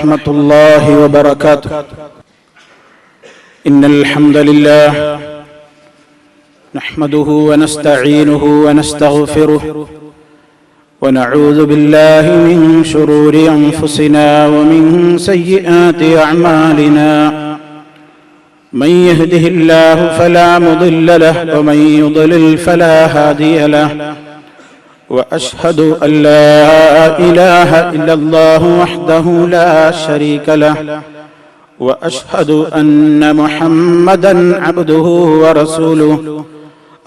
ورحمة الله وبركاته. إن الحمد لله نحمده ونستعينه ونستغفره ونعوذ بالله من شرور أنفسنا ومن سيئات أعمالنا. من يهده الله فلا مضل له ومن يضلل فلا هادي له. وأشهد أن لا إله إلا الله وحده لا شريك له. وأشهد أن محمدا عبده ورسوله.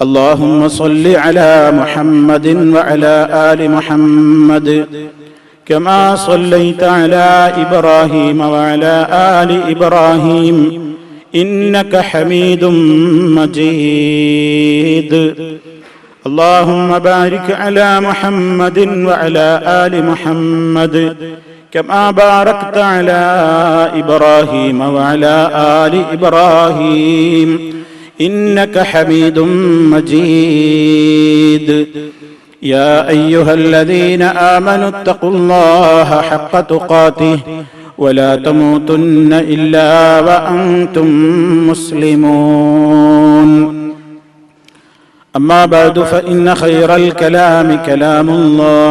اللهم صل على محمد وعلى آل محمد كما صليت على إبراهيم وعلى آل إبراهيم إنك حميد مجيد. اللهم بارك على محمد وعلى آل محمد كما باركت على إبراهيم وعلى آل إبراهيم إنك حميد مجيد. يا أيها الذين آمنوا اتقوا الله حق تقاته ولا تموتن إلا وأنتم مسلمون. أما بعد فإن خير الكلام كلام الله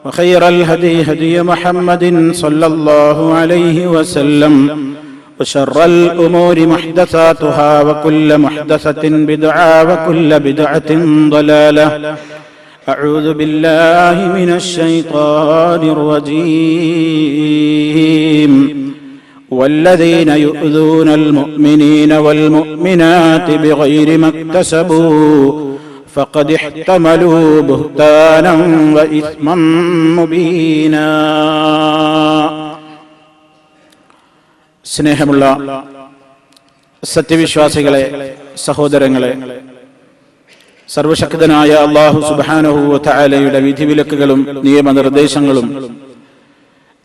وخير الهدي هدي محمد صلى الله عليه وسلم وشر الأمور محدثاتها وكل محدثة بدعة وكل بدعة ضلالة. أعوذ بالله من الشيطان الرجيم. والذين يؤذون المؤمنين والمؤمنات بغير ما اكتسبوا فقد احتملوا بهتانا وإثما مبينا. സ്നേഹമുള്ള സത്യവിശ്വാസികളെ, സഹോദരങ്ങളെ, സർവശക്തനായ അല്ലാഹു സുബ്ഹാനഹു വ തആലയുടെ വിധിവിലക്കുകളും നിയമനിർദ്ദേശങ്ങളും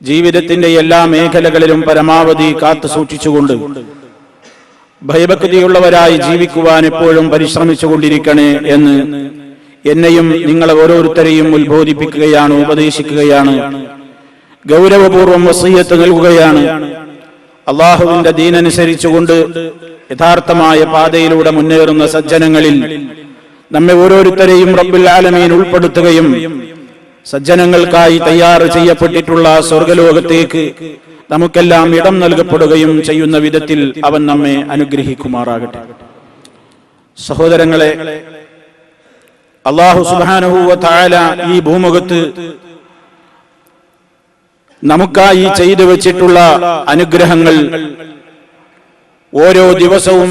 ജീവിതത്തിന്റെ എല്ലാ മേഖലകളിലും പരമാവധി കാത്തു സൂക്ഷിച്ചുകൊണ്ട് ഭയഭക്തിയുള്ളവരായി ജീവിക്കുവാൻ എപ്പോഴും പരിശ്രമിച്ചുകൊണ്ടിരിക്കണേ എന്ന് എന്നെയും നിങ്ങളെ ഓരോരുത്തരെയും ഉത്ബോധിപ്പിക്കുകയാണ്, ഉപദേശിക്കുകയാണ്, ഗൗരവപൂർവ്വം വസിയ്യത്ത് നൽകുകയാണ്. അള്ളാഹുവിന്റെ ദീനനുസരിച്ചുകൊണ്ട് യഥാർത്ഥമായ പാതയിലൂടെ മുന്നേറുന്ന സജ്ജനങ്ങളിൽ നമ്മെ ഓരോരുത്തരെയും റബ്ബുൽ ആലമീൻ ഉൾപ്പെടുത്തുകയും സജ്ജനങ്ങൾക്കായി തയ്യാറ് ചെയ്യപ്പെട്ടിട്ടുള്ള സ്വർഗലോകത്തേക്ക് നമുക്കെല്ലാം ഇടം നൽകപ്പെടുകയും ചെയ്യുന്ന വിധത്തിൽ അവൻ നമ്മെ അനുഗ്രഹിക്കുമാറാകട്ടെ. സഹോദരങ്ങളെ, അല്ലാഹു സുബ്ഹാനഹു വ തആല ഈ ഭൂമുഖത്ത് നമുക്കായി ചെയ്തു വെച്ചിട്ടുള്ള അനുഗ്രഹങ്ങൾ ഓരോ ദിവസവും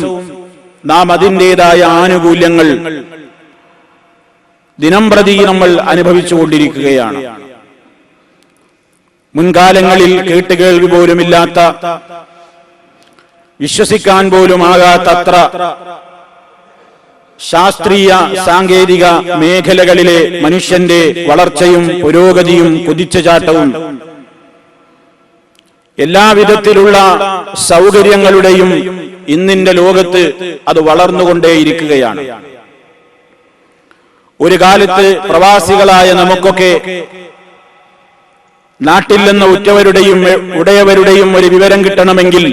നാം അതിൻ്റെതായ ആനുകൂല്യങ്ങൾ ദിനംപ്രതി നമ്മൾ അനുഭവിച്ചുകൊണ്ടിരിക്കുകയാണ്. മുൻകാലങ്ങളിൽ കേട്ടുകേൾവി പോലുമില്ലാത്ത, വിശ്വസിക്കാൻ പോലും ആകാത്തത്ര ശാസ്ത്രീയ സാങ്കേതിക മേഖലകളിലെ മനുഷ്യന്റെ വളർച്ചയും പുരോഗതിയും കുതിച്ചുചാട്ടവും എല്ലാവിധത്തിലുള്ള സൗകര്യങ്ങളുടെയും ഇന്നിന്റെ ലോകത്ത് അത് വളർന്നുകൊണ്ടേയിരിക്കുകയാണ്. ഒരു കാലത്ത് പ്രവാസികളായ നമുക്കൊക്കെ നാട്ടിൽ നിന്ന് ഉറ്റവരുടെയും ഉടയവരുടെയും ഒരു വിവരം കിട്ടണമെങ്കിൽ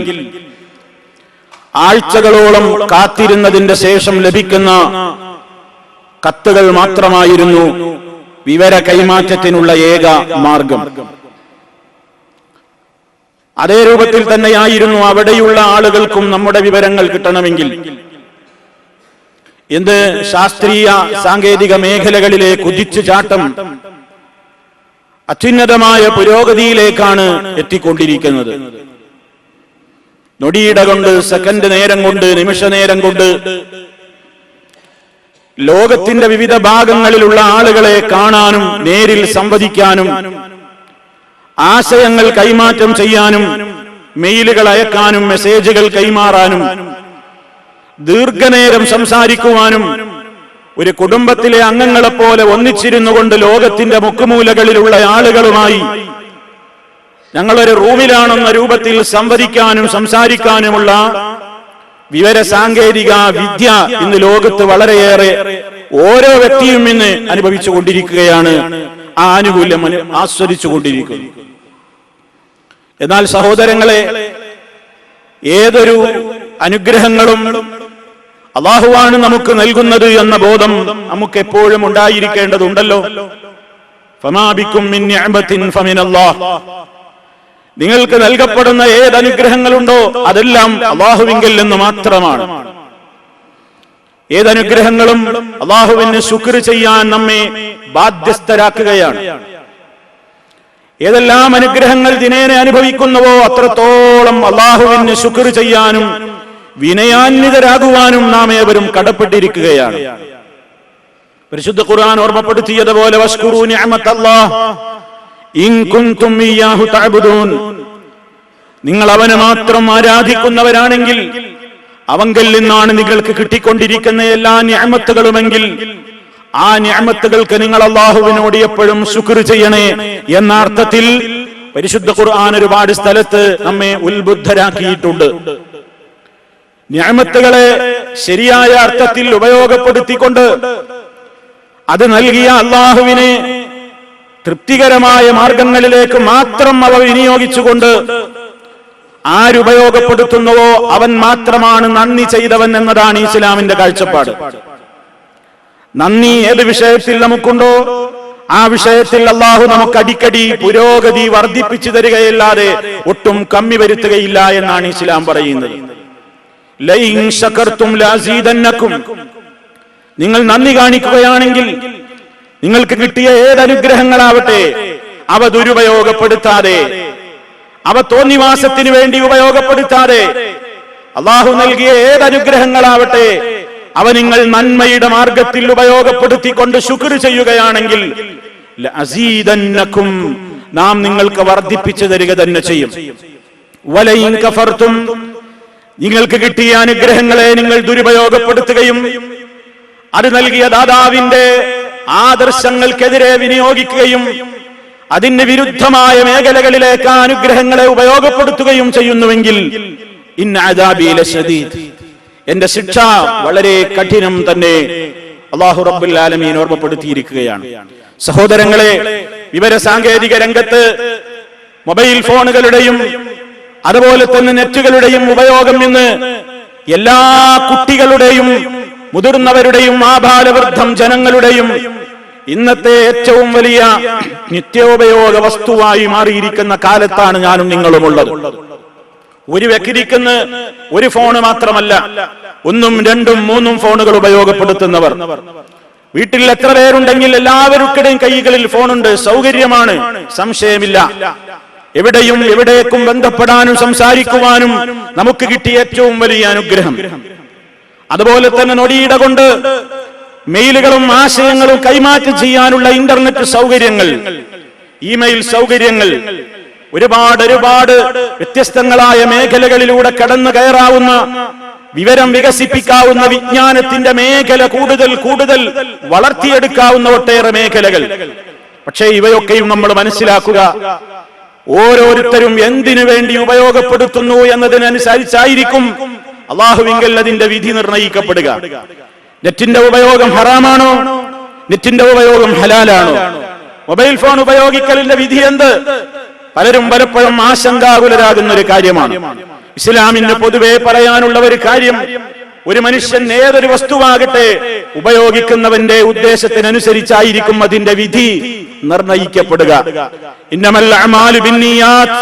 ആഴ്ചകളോളം കാത്തിരുന്നതിന്റെ ശേഷം ലഭിക്കുന്ന കത്തുകൾ മാത്രമായിരുന്നു വിവര കൈമാറ്റത്തിനുള്ള ഏക മാർഗം. അതേ രൂപത്തിൽ തന്നെയായിരുന്നു അവിടെയുള്ള ആളുകൾക്കും നമ്മുടെ വിവരങ്ങൾ കിട്ടണമെങ്കിൽ. എന്ത് ശാസ്ത്രീയ സാങ്കേതിക മേഖലകളിലെ കുതിച്ചുചാട്ടം അത്യുന്നതമായ പുരോഗതിയിലേക്കാണ് എത്തിക്കൊണ്ടിരിക്കുന്നത്. നൊടിയിട കൊണ്ട്, സെക്കൻഡ് നേരം കൊണ്ട്, നിമിഷ നേരം കൊണ്ട് ലോകത്തിന്റെ വിവിധ ഭാഗങ്ങളിലുള്ള ആളുകളെ കാണാനും നേരിൽ സംവദിക്കാനും ആശയങ്ങൾ കൈമാറ്റം ചെയ്യാനും മെയിലുകൾ അയക്കാനും മെസ്സേജുകൾ കൈമാറാനും ദീർഘനേരം സംസാരിക്കുവാനും ഒരു കുടുംബത്തിലെ അംഗങ്ങളെപ്പോലെ ഒന്നിച്ചിരുന്നു കൊണ്ട് ലോകത്തിന്റെ മുക്കുമൂലകളിലുള്ള ആളുകളുമായി ഞങ്ങളൊരു റൂമിലാണെന്ന രൂപത്തിൽ സംവദിക്കാനും സംസാരിക്കാനുമുള്ള വിവര സാങ്കേതിക വിദ്യ ഇന്ന് ലോകത്ത് വളരെയേറെ ഓരോ വ്യക്തിയും ഇന്ന് അനുഭവിച്ചുകൊണ്ടിരിക്കുകയാണ്, ആ ആനുകൂല്യം ആസ്വദിച്ചുകൊണ്ടിരിക്കുന്നു. എന്നാൽ സഹോദരങ്ങളെ, ഏതൊരു അനുഗ്രഹങ്ങളും അല്ലാഹുവാണ് നമുക്ക് നൽകുന്നത് എന്ന ബോധം നമുക്ക് എപ്പോഴും ഉണ്ടായിരിക്കേണ്ടതുണ്ടല്ലോ. ഫമാ ബിക്കും മിൻ നിഅമത്തിൻ ഫമിനല്ലാഹ്. നിങ്ങൾക്ക് നൽകപ്പെടുന്ന ഏത് അനുഗ്രഹങ്ങളുണ്ടോ അതെല്ലാം അല്ലാഹുവിങ്കിൽ നിന്ന് മാത്രമാണ്. ഏതനുഗ്രഹങ്ങളും അല്ലാഹുവിന് ശുക്ർ ചെയ്യാൻ നമ്മെ ബാധ്യസ്ഥരാക്കുകയാണ്. ഏതെല്ലാം അനുഗ്രഹങ്ങൾ ദിനേന അനുഭവിക്കുന്നുവോ അത്രത്തോളം അല്ലാഹുവിന് ശുക്ർ ചെയ്യാനും വിനയാന്വിതരാകുവാനും നാം ഏവരും കടപ്പെട്ടിരിക്കുകയാണ്. പരിശുദ്ധ ഖുർആൻ ഓർമ്മപ്പെടുത്തിയതുപോലെ വസ്കുറൂ നിഅമത്തല്ലാഹ് ഇൻ കുൻതും ഇയ്യാഹു തഅബുദൂൻ. നിങ്ങൾ അവനെ മാത്രം ആരാധിക്കുന്നവരാണെങ്കിൽ, അവങ്കിൽ നിന്നാണ് നിങ്ങൾക്ക് കിട്ടിക്കൊണ്ടിരിക്കുന്ന എല്ലാ നിഅമത്തുകളുമെങ്കിൽ, ആ നിഅമത്തുകൾക്ക് നിങ്ങൾ അല്ലാഹുവിനോട് എപ്പോഴും ശുക്ർ ചെയ്യണേ എന്ന അർത്ഥത്തിൽ പരിശുദ്ധ ഖുർആൻ ഒരുപാട് സ്ഥലത്ത് നമ്മെ ഉത്ബുദ്ധരാക്കിയിട്ടുണ്ട്. നിഅമത്തുകളെ ശരിയായ അർത്ഥത്തിൽ ഉപയോഗപ്പെടുത്തിക്കൊണ്ട് അത് നൽകിയ അല്ലാഹുവിനെ തൃപ്തികരമായ മാർഗങ്ങളിലേക്ക് മാത്രം അവ വിനിയോഗിച്ചുകൊണ്ട് ആരുപയോഗപ്പെടുത്തുന്നുവോ അവൻ മാത്രമാണ് നന്ദി ചെയ്തവൻ എന്നതാണ് ഇസ്ലാമിന്റെ കാഴ്ചപ്പാട്. നന്ദി ഏത് വിഷയത്തിൽ നമുക്കുണ്ടോ ആ വിഷയത്തിൽ അല്ലാഹു നമുക്ക് അടിക്കടി പുരോഗതി വർദ്ധിപ്പിച്ചു തരികയല്ലാതെ ഒട്ടും കമ്മി വരുത്തുകയില്ല എന്നാണ് ഇസ്ലാം പറയുന്നത്. ലഇൻ ശകർതും ലഅസീദന്നകും. നിങ്ങൾ നന്ദി കാണിക്കുകയാണെങ്കിൽ നിങ്ങൾക്ക് കിട്ടിയ ഏതനുഗ്രഹങ്ങളാവട്ടെ അവ ദുരുപയോഗപ്പെടുത്താതെ, അവ തോന്നിവാസത്തിന് വേണ്ടി ഉപയോഗപ്പെടുത്താതെ, അല്ലാഹു നൽകിയ ഏതനുഗ്രഹങ്ങളാവട്ടെ അവ നിങ്ങൾ നന്മയുടെ മാർഗത്തിൽ ഉപയോഗപ്പെടുത്തിക്കൊണ്ട് ശുക്ർ ചെയ്യുകയാണെങ്കിൽ ലഅസീദന്നകും, നാം നിങ്ങൾക്ക് വർദ്ധിപ്പിച്ചു തരിക തന്നെ ചെയ്യും. വലഇൻ കഫർതും, നിങ്ങൾക്ക് കിട്ടിയ അനുഗ്രഹങ്ങളെ നിങ്ങൾ ദുരുപയോഗപ്പെടുത്തുകയും അത് നൽകിയ ദാതാവിന്റെ ആദർശങ്ങൾക്കെതിരെ വിനിയോഗിക്കുകയും അതിന് വിരുദ്ധമായ മേഖലകളിലേക്ക് ആ അനുഗ്രഹങ്ങളെ ഉപയോഗപ്പെടുത്തുകയും ചെയ്യുന്നുവെങ്കിൽ ഇന്ന അദാബി ലശദീദ്, എന്റെ ശിക്ഷ വളരെ കഠിനം തന്നെ അല്ലാഹു റബ്ബുൽ ആലമീൻ ഓർമ്മപ്പെടുത്തിയിരിക്കുകയാണ്. സഹോദരങ്ങളെ, വിവര സാങ്കേതിക രംഗത്ത് മൊബൈൽ ഫോണുകളുടെയും അതുപോലെ തന്നെ നെറ്റുകളുടെയും ഉപയോഗം ഇന്ന് എല്ലാ കുട്ടികളുടെയും മുതിർന്നവരുടെയും ആബാലവൃദ്ധം ജനങ്ങളുടെയും ഇന്നത്തെ ഏറ്റവും വലിയ നിത്യോപയോഗ വസ്തുവായി മാറിയിരിക്കുന്ന കാലത്താണ് ഞാനും നിങ്ങളുമുള്ളത്. ഒരു വ്യക്തിക്കുന്ന ഒരു ഫോണ് മാത്രമല്ല, ഒന്നും രണ്ടും മൂന്നും ഫോണുകൾ ഉപയോഗപ്പെടുത്തുന്നവർ. വീട്ടിൽ എത്ര പേരുണ്ടെങ്കിൽ എല്ലാവരുടെയും കൈകളിൽ ഫോണുണ്ട്. സൗകര്യമാണ്, സംശയമില്ല. എവിടെയും എവിടേക്കും ബന്ധപ്പെടാനും സംസാരിക്കുവാനും നമുക്ക് കിട്ടിയ ഏറ്റവും വലിയ അനുഗ്രഹം. അതുപോലെ തന്നെ നൊടിയിട കൊണ്ട് മെയിലുകളും ആശയങ്ങളും കൈമാറ്റം ചെയ്യാനുള്ള ഇന്റർനെറ്റ് സൗകര്യങ്ങൾ, ഇമെയിൽ സൗകര്യങ്ങൾ, ഒരുപാട് വ്യത്യസ്തങ്ങളായ മേഖലകളിലൂടെ കടന്നു കയറാവുന്ന, വിവരം വികസിപ്പിക്കാവുന്ന വിജ്ഞാനത്തിന്റെ മേഖല കൂടുതൽ വളർത്തിയെടുക്കാവുന്ന ഒട്ടേറെ മേഖലകൾ. പക്ഷേ ഇവയൊക്കെയും നമ്മൾ മനസ്സിലാക്കുക, ഓരോരുത്തരും എന്തിനു വേണ്ടി ഉപയോഗപ്പെടുത്തുന്നു എന്നതിനനുസരിച്ചായിരിക്കും അല്ലാഹുവിങ്കൽ അതിന്റെ വിധി നിർണയിക്കപ്പെടുക. നെറ്റിന്റെ ഉപയോഗം ഹറാമാണോ, നെറ്റിന്റെ ഉപയോഗം ഹലാലാണോ? മൊബൈൽ ഫോൺ ഉപയോഗിക്കലിന്റെ വിധി എന്ത്? പലരും പലപ്പോഴും ആശങ്കാകുലരാകുന്ന ഒരു കാര്യമാണ്. ഇസ്ലാമിന് പൊതുവെ പറയാനുള്ള ഒരു കാര്യം, ഒരു മനുഷ്യൻ ഏതൊരു വസ്തുവാകട്ടെ ഉപയോഗിക്കുന്നവന്റെ ഉദ്ദേശത്തിനനുസരിച്ചായിരിക്കും അതിന്റെ വിധി നിർണയിക്കപ്പെടുക. ഇന്നമൽ അഅമാലു ബിന്നിയാത്ത്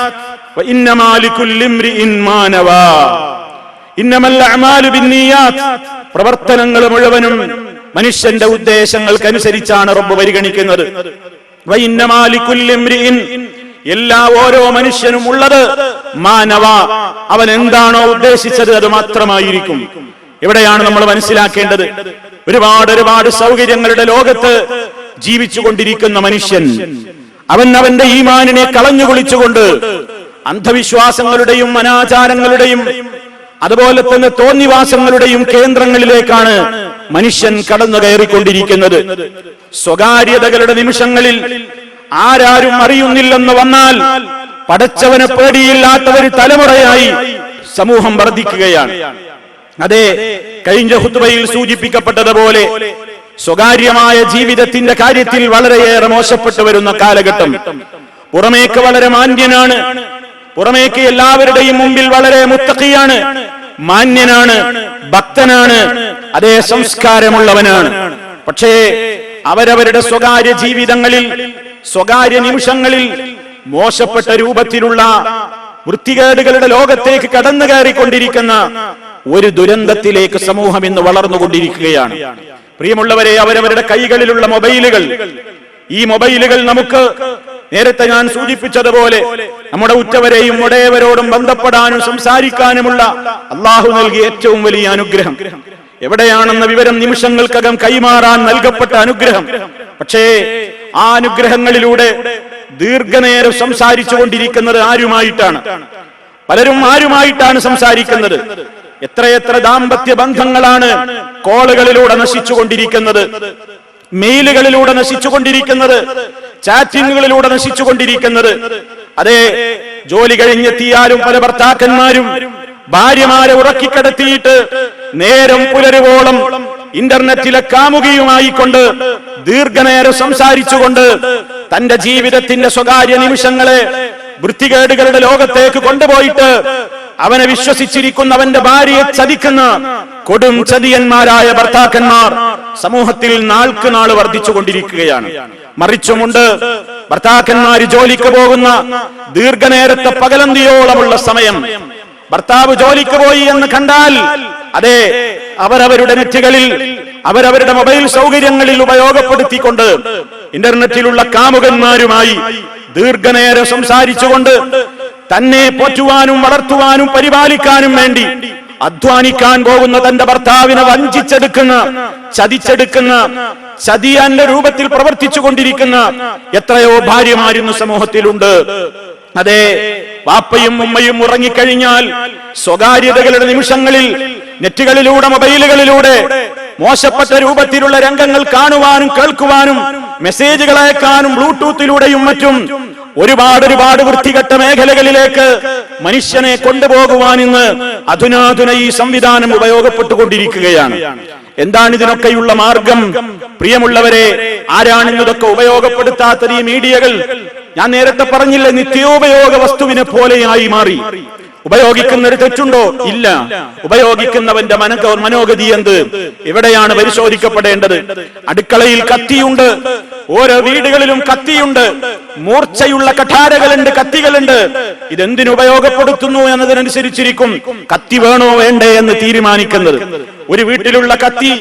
വഇന്നമാ ലികുല്ലി ഇംറിഇൻ മാ നവാ. ഇന്നമൽ അഅമാലു ബിന്നിയാത്ത്, പ്രവർത്തനങ്ങൾ മുഴുവനും മനുഷ്യന്റെ ഉദ്ദേശങ്ങൾക്കനുസരിച്ചാണ് റബ്ബ് പരിഗണിക്കുന്നത്. വഇന്നമാ ലികുല്ലി ഇംറിഇൻ, എല്ലാ ഓരോ മനുഷ്യനും ഉള്ളത് മാ നവാ, അവൻ എന്താണോ ഉദ്ദേശിച്ചത് അത് മാത്രമായിരിക്കും. എവിടെയാണ് നമ്മൾ മനസ്സിലാക്കേണ്ടത്? ഒരുപാട് സൗകര്യങ്ങളുടെ ലോകത്ത് ജീവിച്ചുകൊണ്ടിരിക്കുന്ന മനുഷ്യൻ അവന്റെ ഈമാനിനെ കളഞ്ഞു കുളിച്ചുകൊണ്ട് അന്ധവിശ്വാസങ്ങളുടെയും അനാചാരങ്ങളുടെയും അതുപോലെ തന്നെ തോന്നിവാസങ്ങളുടെയും കേന്ദ്രങ്ങളിലേക്കാണ് മനുഷ്യൻ കടന്നു കയറിക്കൊണ്ടിരിക്കുന്നത്. സ്വകാര്യതകളുടെ നിമിഷങ്ങളിൽ ആരാരും അറിയുന്നില്ലെന്ന് വന്നാൽ പടച്ചവനെ പേടിയില്ലാത്ത ഒരു തലമുറയായി സമൂഹം വർദ്ധിക്കുകയാണ്. അതെ, കഴിഞ്ഞ ഖുത്ബയിൽ സൂചിപ്പിക്കപ്പെട്ടതുപോലെ സ്വകാര്യമായ ജീവിതത്തിന്റെ കാര്യത്തിൽ വളരെയേറെ മോശപ്പെട്ടു വരുന്ന കാലഘട്ടം. പുറമേക്ക് വളരെ മാന്യനാണ്, പുറമേക്ക് എല്ലാവരുടെയും മുമ്പിൽ വളരെ മുത്തഖിയാണ്, മാന്യനാണ്, ഭക്തനാണ്, അതേ സംസ്കാരമുള്ളവനാണ്. പക്ഷേ അവരവരുടെ സ്വകാര്യ ജീവിതങ്ങളിൽ, സ്വകാര്യ നിമിഷങ്ങളിൽ മോശപ്പെട്ട രൂപത്തിലുള്ള വൃത്തികേടുകളുടെ ലോകത്തേക്ക് കടന്നു കയറിക്കൊണ്ടിരിക്കുന്ന ഒരു ദുരന്തത്തിലേക്ക് സമൂഹം ഇന്ന് വളർന്നുകൊണ്ടിരിക്കുകയാണ്. പ്രിയമുള്ളവരെ, അവരവരുടെ കൈകളിലുള്ള മൊബൈലുകൾ, ഈ മൊബൈലുകൾ നമുക്ക് നേരത്തെ ഞാൻ സൂചിപ്പിച്ചതുപോലെ നമ്മുടെ ഉറ്റവരെയും ഉടയവരോടും ബന്ധപ്പെടാനും സംസാരിക്കാനുമുള്ള അള്ളാഹു നൽകിയ ഏറ്റവും വലിയ അനുഗ്രഹം. എവിടെയാണെന്ന വിവരം നിമിഷങ്ങൾക്കകം കൈമാറാൻ നൽകപ്പെട്ട അനുഗ്രഹം. പക്ഷേ ആ അനുഗ്രഹങ്ങളിലൂടെ ദീർഘനേരം സംസാരിച്ചു കൊണ്ടിരിക്കുന്നത് ആരുമായിട്ടാണ്? പലരും ആരുമായിട്ടാണ് സംസാരിക്കുന്നത്? എത്രയെത്ര ദാമ്പത്യ ബന്ധങ്ങളാണ് കോളുകളിലൂടെ നശിച്ചുകൊണ്ടിരിക്കുന്നത്, മെയിലുകളിലൂടെ നശിച്ചുകൊണ്ടിരിക്കുന്നത്, ചാറ്റിങ്ങുകളിലൂടെ നശിച്ചുകൊണ്ടിരിക്കുന്നത്. അതേ, ജോലി കഴിഞ്ഞെത്തിയാലും പല ഭർത്താക്കന്മാരും ഭാര്യമാരെ ഉറക്കിക്കിടത്തിയിട്ട് നേരം പുലരുവോളം ഇന്റർനെറ്റിലെ കാമുകിയുമായിക്കൊണ്ട് ദീർഘനേരം സംസാരിച്ചുകൊണ്ട് തന്റെ ജീവിതത്തിന്റെ സ്വകാര്യ നിമിഷങ്ങളെ വൃത്തികേടുകളുടെ ലോകത്തേക്ക് കൊണ്ടുപോയിട്ട് അവനെ വിശ്വസിച്ചിരിക്കുന്നവന്റെ ഭാര്യയെ ചതിക്കുന്ന കൊടും ചതിയന്മാരായ ഭർത്താക്കന്മാർ സമൂഹത്തിൽ നാൾക്ക് നാൾ വർദ്ധിച്ചുകൊണ്ടിരിക്കുകയാണ്. മറിച്ചുമുണ്ട്, ഭർത്താക്കന്മാര് ജോലിക്ക് പോകുന്ന ദീർഘനേരത്തെ പകലന്തിയോളമുള്ള സമയം ഭർത്താവ് ജോലിക്ക് പോയി എന്ന് കണ്ടാൽ അതെ, അവരവരുടെ നെറ്റുകളിൽ, അവരവരുടെ മൊബൈൽ സൗകര്യങ്ങളിൽ ഉപയോഗപ്പെടുത്തിക്കൊണ്ട് ഇന്റർനെറ്റിലുള്ള കാമുകന്മാരുമായി ദീർഘനേരം സംസാരിച്ചുകൊണ്ട് തന്നെ പോറ്റുവാനും വളർത്തുവാനും പരിപാലിക്കാനും വേണ്ടി അധ്വാനിക്കാൻ പോകുന്ന തന്റെ ഭർത്താവിനെ വഞ്ചിച്ചെടുക്കുന്ന, ചതിച്ചെടുക്കുന്ന, ചതിയാന്റെ രൂപത്തിൽ പ്രവർത്തിച്ചു കൊണ്ടിരിക്കുന്ന എത്രയോ ഭാര്യമാരിന്ന് സമൂഹത്തിലുണ്ട്. അതെ, വാപ്പയും ഉമ്മയും ഉറങ്ങിക്കഴിഞ്ഞാൽ സ്വകാര്യതകളുടെ നിമിഷങ്ങളിൽ നെറ്റുകളിലൂടെ, മൊബൈലുകളിലൂടെ മോശപ്പെട്ട രൂപത്തിലുള്ള രംഗങ്ങൾ കാണുവാനും കേൾക്കുവാനും മെസ്സേജുകൾ അയക്കാനും ബ്ലൂടൂത്തിലൂടെയും മറ്റും ഒരുപാട് വൃത്തികെട്ട മേഖലകളിലേക്ക് മനുഷ്യനെ കൊണ്ടുപോകുവാൻ ഇന്ന് അധുനാധുന ഈ സംവിധാനം ഉപയോഗപ്പെട്ടുകൊണ്ടിരിക്കുകയാണ്. എന്താണ് ഇതിനൊക്കെയുള്ള മാർഗം? പ്രിയമുള്ളവരെ, ആരാണ് ഇതൊക്കെ ഉപയോഗപ്പെടുത്താത്തത്? ഈ മീഡിയകൾ, ഞാൻ നേരത്തെ പറഞ്ഞില്ലേ, നിത്യോപയോഗ വസ്തുവിനെ പോലെയായി മാറി. ഉപയോഗിക്കുന്നൊരു തെറ്റുണ്ടോ? ഇല്ല. ഉപയോഗിക്കുന്നവന്റെ മനോഗതി എന്ത്? എവിടെയാണ് പരിശോധിക്കപ്പെടേണ്ടത്? അടുക്കളയിൽ കത്തിയുണ്ട്, ഓരോ വീടുകളിലും കത്തിയുണ്ട്, മൂർച്ചയുള്ള കഠാരകളുണ്ട്, കത്തികളുണ്ട്. ഇതെന്തിനു ഉപയോഗപ്പെടുത്തുന്നു എന്നതിനനുസരിച്ചിരിക്കും കത്തി വേണോ വേണ്ടേ എന്ന് തീരുമാനിക്കുന്നത്. ഒരു വീട്ടിലുള്ള കത്തി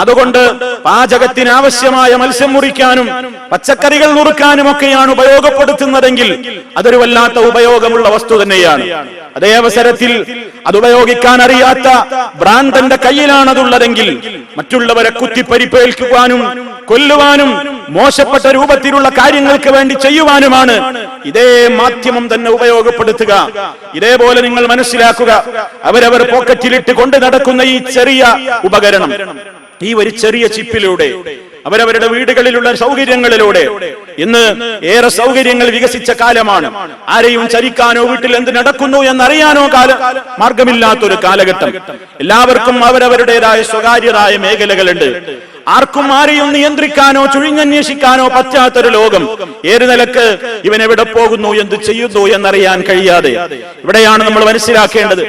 അതുകൊണ്ട് പാചകത്തിന് ആവശ്യമായ മത്സ്യം മുറിക്കാനും പച്ചക്കറികൾ നുറുക്കാനും ഒക്കെയാണ് ഉപയോഗപ്പെടുത്തുന്നതെങ്കിൽ അതൊരു വല്ലാത്ത ഉപയോഗമുള്ള വസ്തു തന്നെയാണ്. അതേ അവസരത്തിൽ അത് ഉപയോഗിക്കാൻ അറിയാത്ത ഭ്രാന്തന്റെ കയ്യിലാണ് അതുള്ളതെങ്കിൽ മറ്റുള്ളവരെ കുത്തിപ്പരിപ്പേൽക്കുവാനും കൊല്ലുവാനും മോശപ്പെട്ട രൂപത്തിലുള്ള കാര്യങ്ങൾക്ക് വേണ്ടി ചെയ്യുവാനുമാണ് ഇതേ മാധ്യമം തന്നെ ഉപയോഗപ്പെടുത്തുക. ഇതേപോലെ നിങ്ങൾ മനസ്സിലാക്കുക, അവരവർ പോക്കറ്റിലിട്ട് കൊണ്ട് നടക്കുന്ന ഈ ചെറിയ ഉപകരണം, ഈ ഒരു ചെറിയ ചിപ്പിലൂടെ അവരവരുടെ വീടുകളിലുള്ള സൗകര്യങ്ങളിലൂടെ ഇന്ന് ഏറെ സൗകര്യങ്ങൾ വികസിച്ച കാലമാണ്. ആരെയും ചരിക്കാനോ വീട്ടിൽ എന്ത് നടക്കുന്നു എന്നറിയാനോ മാർഗമില്ലാത്തൊരു കാലഘട്ടം. എല്ലാവർക്കും അവരവരുടേതായ സ്വകാര്യതായ മേഖലകളുണ്ട്. ആർക്കും ആരെയും നിയന്ത്രിക്കാനോ ചുഴിഞ്ഞന്വേഷിക്കാനോ പറ്റാത്തൊരു ലോകം. ഏത് നിലക്ക് ഇവൻ എവിടെ പോകുന്നു, എന്ത് ചെയ്യുന്നു എന്നറിയാൻ കഴിയാതെ. ഇവിടെയാണ് നമ്മൾ മനസ്സിലാക്കേണ്ടത്.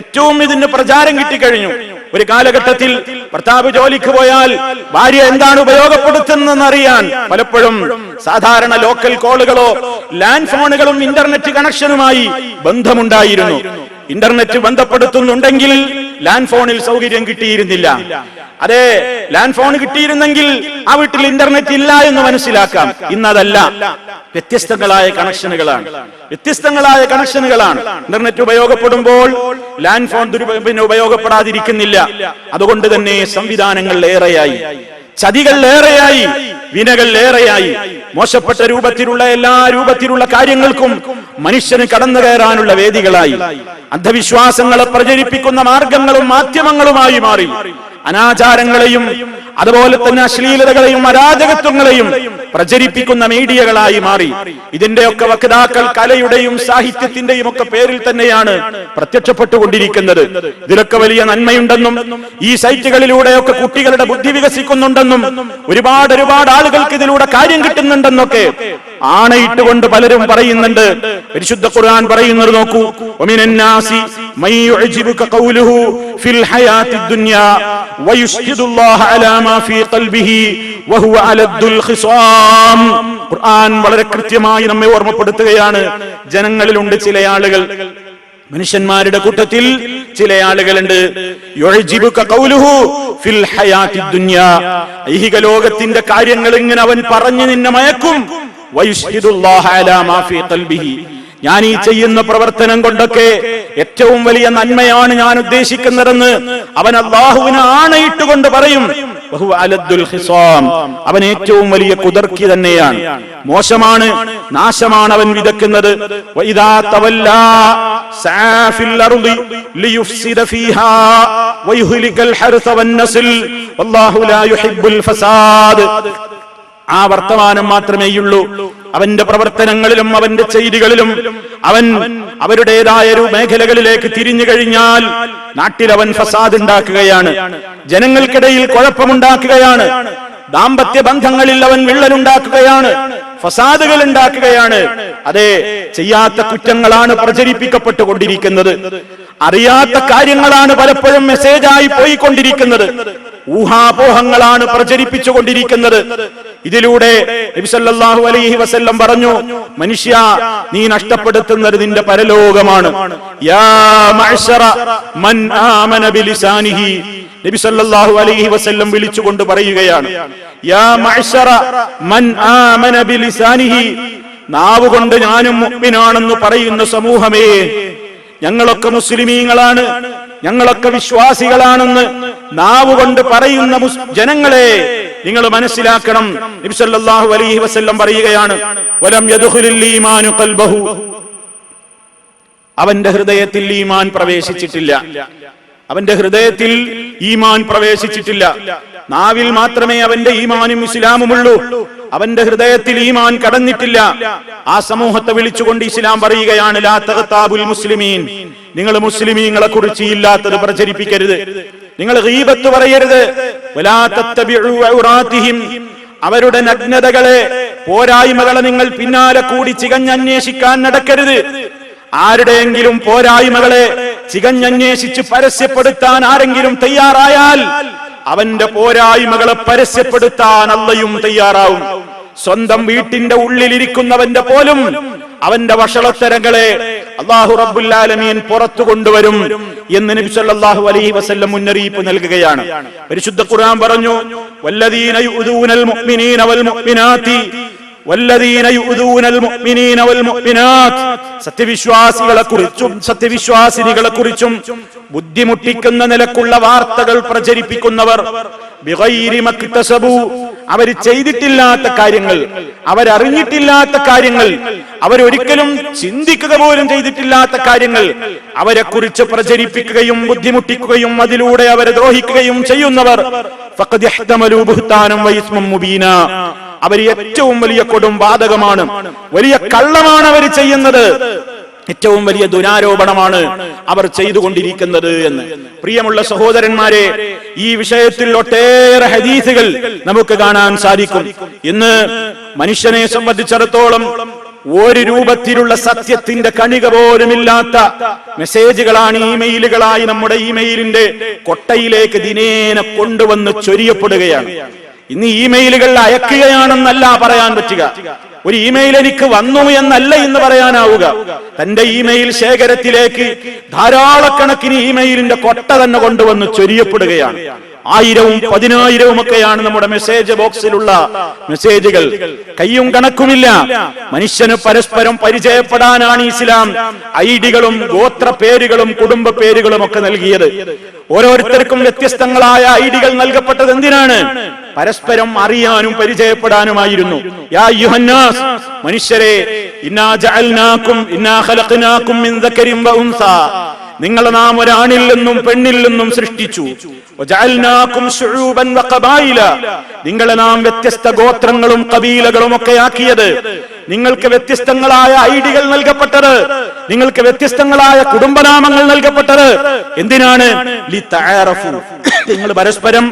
ഏറ്റവും ഇതിന് പ്രചാരം കിട്ടിക്കഴിഞ്ഞു. ഒരു കാലഘട്ടത്തിൽ ഭർത്താവ് ജോലിക്ക് പോയാൽ ഭാര്യ എന്താണ് ഉപയോഗപ്പെടുത്തുന്നതെന്നറിയാൻ പലപ്പോഴും സാധാരണ ലോക്കൽ കോളുകളോ ലാൻഡ് ഫോണുകളും ഇന്റർനെറ്റ് കണക്ഷനുമായി ബന്ധമുണ്ടായിരുന്നു. ഇന്റർനെറ്റ് ബന്ധപ്പെടുത്തുന്നുണ്ടെങ്കിൽ ലാൻഡ് ഫോണിൽ സൗകര്യം കിട്ടിയിരുന്നില്ല. അതെ, ലാൻഡ് ഫോൺ കിട്ടിയിരുന്നെങ്കിൽ ആ വീട്ടിൽ ഇന്റർനെറ്റ് ഇല്ല എന്ന് മനസ്സിലാക്കാം. ഇന്നതല്ല, വ്യത്യസ്തങ്ങളായ കണക്ഷനുകളാണ്. ഇന്റർനെറ്റ് ഉപയോഗപ്പെടുമ്പോൾ ലാൻഡ് ഫോൺ ഉപയോഗപ്പെടാതിരിക്കുന്നില്ല. അതുകൊണ്ട് തന്നെ സംവിധാനങ്ങൾ ഏറെയായി, ചതികൾ ഏറെയായി, വിനകൾ ഏറെയായി. മോശപ്പെട്ട രൂപത്തിലുള്ള എല്ലാ രൂപത്തിലുള്ള കാര്യങ്ങൾക്കും മനുഷ്യന് കടന്നു കയറാനുള്ള വേദികളായി. അന്ധവിശ്വാസങ്ങളെ പ്രചരിപ്പിക്കുന്ന മാർഗങ്ങളും മാധ്യമങ്ങളുമായി മാറി. അനാചാരങ്ങളെയും അതുപോലെ തന്നെ അശ്ലീലതകളെയും അരാജകത്വങ്ങളെയും പ്രചരിപ്പിക്കുന്ന മീഡിയകളായി മാറി. ഇതിന്റെയൊക്കെ വക്താക്കൾ കലയുടെയും സാഹിത്യത്തിന്റെയും ഒക്കെ പേരിൽ തന്നെയാണ് പ്രത്യക്ഷപ്പെട്ടുകൊണ്ടിരിക്കുന്നത്. ഇതിലൊക്കെ വലിയ നന്മയുണ്ടെന്നും ഈ സൈറ്റുകളിലൂടെയൊക്കെ കുട്ടികളുടെ ബുദ്ധി വികസിക്കുന്നുണ്ടെന്നും ഒരുപാട് ആളുകൾക്ക് ഇതിലൂടെ കാര്യം കിട്ടുന്നുണ്ടെന്നൊക്കെ ആണയിട്ടുകൊണ്ട് പലരും പറയുന്നുണ്ട്. പരിശുദ്ധ ഖുർആൻ പറയുന്നത് നോക്കൂ, വമിനന്നാസി മയ്യുഅ്ജിബുക ഖൗലുഹു ഫിൽ ഹയാത്തിദ് ദുനിയ വയുശ്ഹിദുല്ലാഹ അലാ മാ ഫീ ഖൽബിഹി വഹുവ അലദ്ദുൽ ഖിസാം. ഖുർആൻ വളരെ കൃത്യമായി നമ്മെ ഓർമ്മപ്പെടുത്തുകയാണ്. ജനങ്ങളിലുണ്ട് ചില ആളുകൾ, മനുഷ്യന്മാരുടെ കൂട്ടത്തിൽ ചില ആളുകളുണ്ട്, യുഅ്ജിബുക ഖൗലുഹു ഫിൽ ഹയാത്തിദ് ദുനിയ, ഐഹിക ലോകത്തിന്റെ കാര്യങ്ങൾ ഇങ്ങനെ അവൻ പറഞ്ഞു നിന്നെ മയക്കും. വയുശ്ഹിദുല്ലാഹ അലാ മാ ഫീ ഖൽബിഹി, ഞാൻ ഈ ചെയ്യുന്ന പ്രവർത്തനം കൊണ്ടൊക്കെ ഏറ്റവും വലിയ നന്മയാണ് ഞാൻ ഉദ്ദേശിക്കുന്നതെന്ന് അവൻ അല്ലാഹുവിനെ ആണയിട്ടുകൊണ്ട് പറയും. വഹുവ അലദ്ദുൽ ഖിസാം, അവൻ ഏറ്റവും വലിയ കുതർക്കി തന്നെയാണ്. മോശമാണ്, നാശമാണ് അവൻ വിതക്കുന്നത്. വഇദാ തവല്ലാ സഅഫിൽ അർളി ലിയുഫ്സിദ ഫീഹാ വയുഹ്ലികൽ ഹർസ വന്നസ്ൽ വല്ലാഹു ലാ യുഹിബ്ബുൽ ഫസാദ്. ആ വർത്തമാനം മാത്രമേയുള്ളൂ. അവന്റെ പ്രവർത്തനങ്ങളിലും അവന്റെ ചെയ്തികളിലും അവൻ അവരുടേതായ ഒരു മേഖലകളിലേക്ക് തിരിഞ്ഞു കഴിഞ്ഞാൽ നാട്ടിൽ അവൻ ഫസാദ് ഉണ്ടാക്കുകയാണ്, ജനങ്ങൾക്കിടയിൽ കുഴപ്പമുണ്ടാക്കുകയാണ്, ദാമ്പത്യ ബന്ധങ്ങളിൽ അവൻ വിള്ളലുണ്ടാക്കുകയാണ്, ഫസാദുകൾ ഉണ്ടാക്കുകയാണ്. അതെ, ചെയ്യാത്ത കുറ്റങ്ങളാണ് പ്രചരിപ്പിക്കപ്പെട്ടുകൊണ്ടിരിക്കുന്നത്, അറിയാത്ത കാര്യങ്ങളാണ് പലപ്പോഴും മെസ്സേജായി പോയിക്കൊണ്ടിരിക്കുന്നത്, ഊഹാപോഹങ്ങളാണ് പ്രചരിപ്പിച്ചുകൊണ്ടിരിക്കുന്നത്. ഇതിലൂടെ നബി സല്ലല്ലാഹു അലൈഹി വസല്ലം പറഞ്ഞു, മനുഷ്യ, നീ നഷ്ടപ്പെടുത്തുന്നത് നിന്റെ പരലോകമാണ്. യാ മഅ്ശറ മൻ ആമന ബിലിസാനിഹി, നബി സല്ലല്ലാഹു അലൈഹി വസല്ലം വിളിച്ചുകൊണ്ട് പറയുകയാണ്, യാ മഅ്ശറ മൻ ആമന ബിലിസാനിഹി, നാവ് കൊണ്ട് ഞാനും മുഅ്മിനാണെന്ന് പറയുന്ന സമൂഹമേ, ഞങ്ങളൊക്കെ മുസ്ലിമീങ്ങളാണ്, ഞങ്ങളൊക്കെ വിശ്വാസികളാണെന്ന് നാവ് കൊണ്ട് പറയുന്ന ജനങ്ങളെ നിങ്ങൾ മനസ്സിലാക്കണം. നബി സല്ലല്ലാഹു അലൈഹി വസല്ലം പറയുകയാണ്, വലം യദ്ഖുലുൽ ഈമാനു ഖൽബഹു, അവന്റെ ഹൃദയത്തിൽ ഈമാൻ പ്രവേശിച്ചിട്ടില്ല, അവന്റെ ഹൃദയത്തിൽ ഈമാൻ പ്രവേശിച്ചിട്ടില്ല. നാവിൽ മാത്രമേ അവന്റെ ഈമാനും ഇസ്ലാമുമുള്ളൂ, അവന്റെ ഹൃദയത്തിൽ ഈമാൻ കടന്നിട്ടില്ല. ആ സമൂഹത്തെ വിളിച്ചുകൊണ്ട് ഇസ്ലാം പറയുകയാണ്, ലാ തഗ്താബുൽ മുസ്ലിമീൻ, നിങ്ങൾ മുസ്ലിമീങ്ങളെ കുറിച്ച് ഇല്ലാത്തത് പ്രചരിപ്പിക്കരുത്, നിങ്ങൾ ഗീബത്ത് പറയരുത്. വലാ തത്തബിഉ ഔറാതിഹിം, അവരുടെ നഗ്നതകളെ, പോരായ്മകളെ നിങ്ങൾ പിന്നാലെ കൂടി ചികഞ്ഞന്വേഷിക്കാൻ നടക്കരുത്. ആരുടെയെങ്കിലും പോരായ്മകളെ ചികഞ്ഞന്വേഷിച്ച് പരസ്യപ്പെടുത്താൻ ആരെങ്കിലും തയ്യാറായാൽ അവന്റെ പോരായ്മകളെ പരസ്യപ്പെടുത്താൻ അള്ളയും തയ്യാറാവും. സ്വന്തം വീട്ടിന്റെ ഉള്ളിലിരിക്കുന്നവന്റെ പോലും അവന്റെ വഷളത്തരങ്ങളെ അല്ലാഹു റബ്ബുൽ ആലമീൻ പുറത്തു കൊണ്ടുവരും എന്ന് നബി സല്ലല്ലാഹു അലൈഹി വസല്ലം മുന്നറിയിപ്പ് നൽകുകയാണ്. പരിശുദ്ധ ഖുർആൻ പറഞ്ഞു, വല്ലദീന യുദൂനൽ മുഅ്മിനീന വൽ മുഅ്മിനാതി വല്ലദീന യുദൂനൽ മുഅ്മിനീന വൽ മുഅ്മിനാത്, സത്യവിശ്വാസികളെ കുറിച്ചും സത്യവിശ്വാസിനികളെ കുറിച്ചും ബുദ്ധിമുട്ടിക്കുന്ന നിലക്കുള്ള വാർത്തകൾ പ്രചരിപ്പിക്കുന്നവർ, ബിഗൈരി മക്തസബു, അവർ ചെയ്തിട്ടില്ലാത്ത കാര്യങ്ങൾ, അവരറിഞ്ഞിട്ടില്ലാത്ത കാര്യങ്ങൾ, അവരൊരിക്കലും ചിന്തിക്കുക പോലും ചെയ്തിട്ടില്ലാത്ത കാര്യങ്ങൾ അവരെ കുറിച്ച് പ്രചരിപ്പിക്കുകയും ബുദ്ധിമുട്ടിക്കുകയും അതിലൂടെ അവരെ ദ്രോഹിക്കുകയും ചെയ്യുന്നവർ, ഫഖദ് ഇഹ്തമലു ബുഹ്താനം വഇസ്മം മുബീന, അവർ ഏറ്റവും വലിയ കൊടും ബാധകമാണ്, വലിയ കള്ളമാണ് അവർ ചെയ്യുന്നത്, ഏറ്റവും വലിയ ദുരാരോപണമാണ് അവർ ചെയ്തുകൊണ്ടിരിക്കുന്നത് എന്ന്. പ്രിയമുള്ള സഹോദരന്മാരെ, ഈ വിഷയത്തിൽ ഒട്ടേറെ ഹദീസുകൾ നമുക്ക് കാണാൻ സാധിക്കും. ഇന്ന് മനുഷ്യനെ സംബന്ധിച്ചിടത്തോളം ഒരു രൂപത്തിലുള്ള സത്യത്തിന്റെ കണിക പോലുമില്ലാത്ത മെസ്സേജുകളാണ് ഇമെയിലുകളായി നമ്മുടെ ഇമെയിലിന്റെ കൊട്ടയിലേക്ക് ദിനേന കൊണ്ടുവന്ന് ചൊരിയപ്പെടുകയാണ്. ഇന്ന് ഇമെയിലുകൾ അയക്കുകയാണെന്നല്ല പറയാൻ പറ്റുക, ഒരു ഇമെയിൽ എനിക്ക് വന്നു എന്നല്ല ഇന്ന് പറയാനാവുക. തന്റെ ഇമെയിൽ ശേഖരത്തിലേക്ക് ധാരാളക്കണക്കിന് ഇമെയിലിന്റെ കൊട്ട തന്നെ കൊണ്ടുവന്ന് ചൊരിയപ്പെടുകയാണ്. 1000ഉം 10,000ഉം ഒക്കെയാണ് നമ്മുടെ മെസ്സേജ് ബോക്സിലുള്ള മെസ്സേജുകൾ, കയ്യും കണക്കുമില്ല. മനുഷ്യന് പരസ്പരം പരിചയപ്പെടാനാണ് ഇസ്ലാം ഐഡികളും ഗോത്ര പേരുകളും കുടുംബ പേരുകളും ഒക്കെ നൽകിയത്. ഓരോരുത്തർക്കും വ്യത്യസ്തങ്ങളായ ഐഡികൾ നൽകപ്പെട്ടത് എന്തിനാണ്? പരസ്പരം അറിയാനും പരിചയപ്പെടാനുമായിരുന്നു. യാ അയ്യുഹന്നാസ്, മനുഷ്യരെ, ഇന്നാ ജഅൽനാകും ഇന്നാ ഖലഖനാകും മിൻ ദക്കരിൻ വ ഉൻസാ, നിങ്ങളെ നാം ഒരാണിൽ നിന്നും പെണ്ണിൽ നിന്നും സൃഷ്ടിച്ചു. വജഅൽനാകും ശുഊബൻ വഖബായില, നിങ്ങളെ നാം വ്യത്യസ്ത ഗോത്രങ്ങളും കബീലകളും ഒക്കെ ആക്കിയത്. നിങ്ങൾക്ക് വ്യത്യസ്തങ്ങളായ ഐഡികൾ നൽകപ്പെട്ടത്, നിങ്ങൾക്ക് വ്യത്യസ്തങ്ങളായ കുടുംബനാമങ്ങൾ നൽകപ്പെട്ടത് എന്തിനാണ്? ലിതഅറഫു, നിങ്ങൾ പരസ്പരം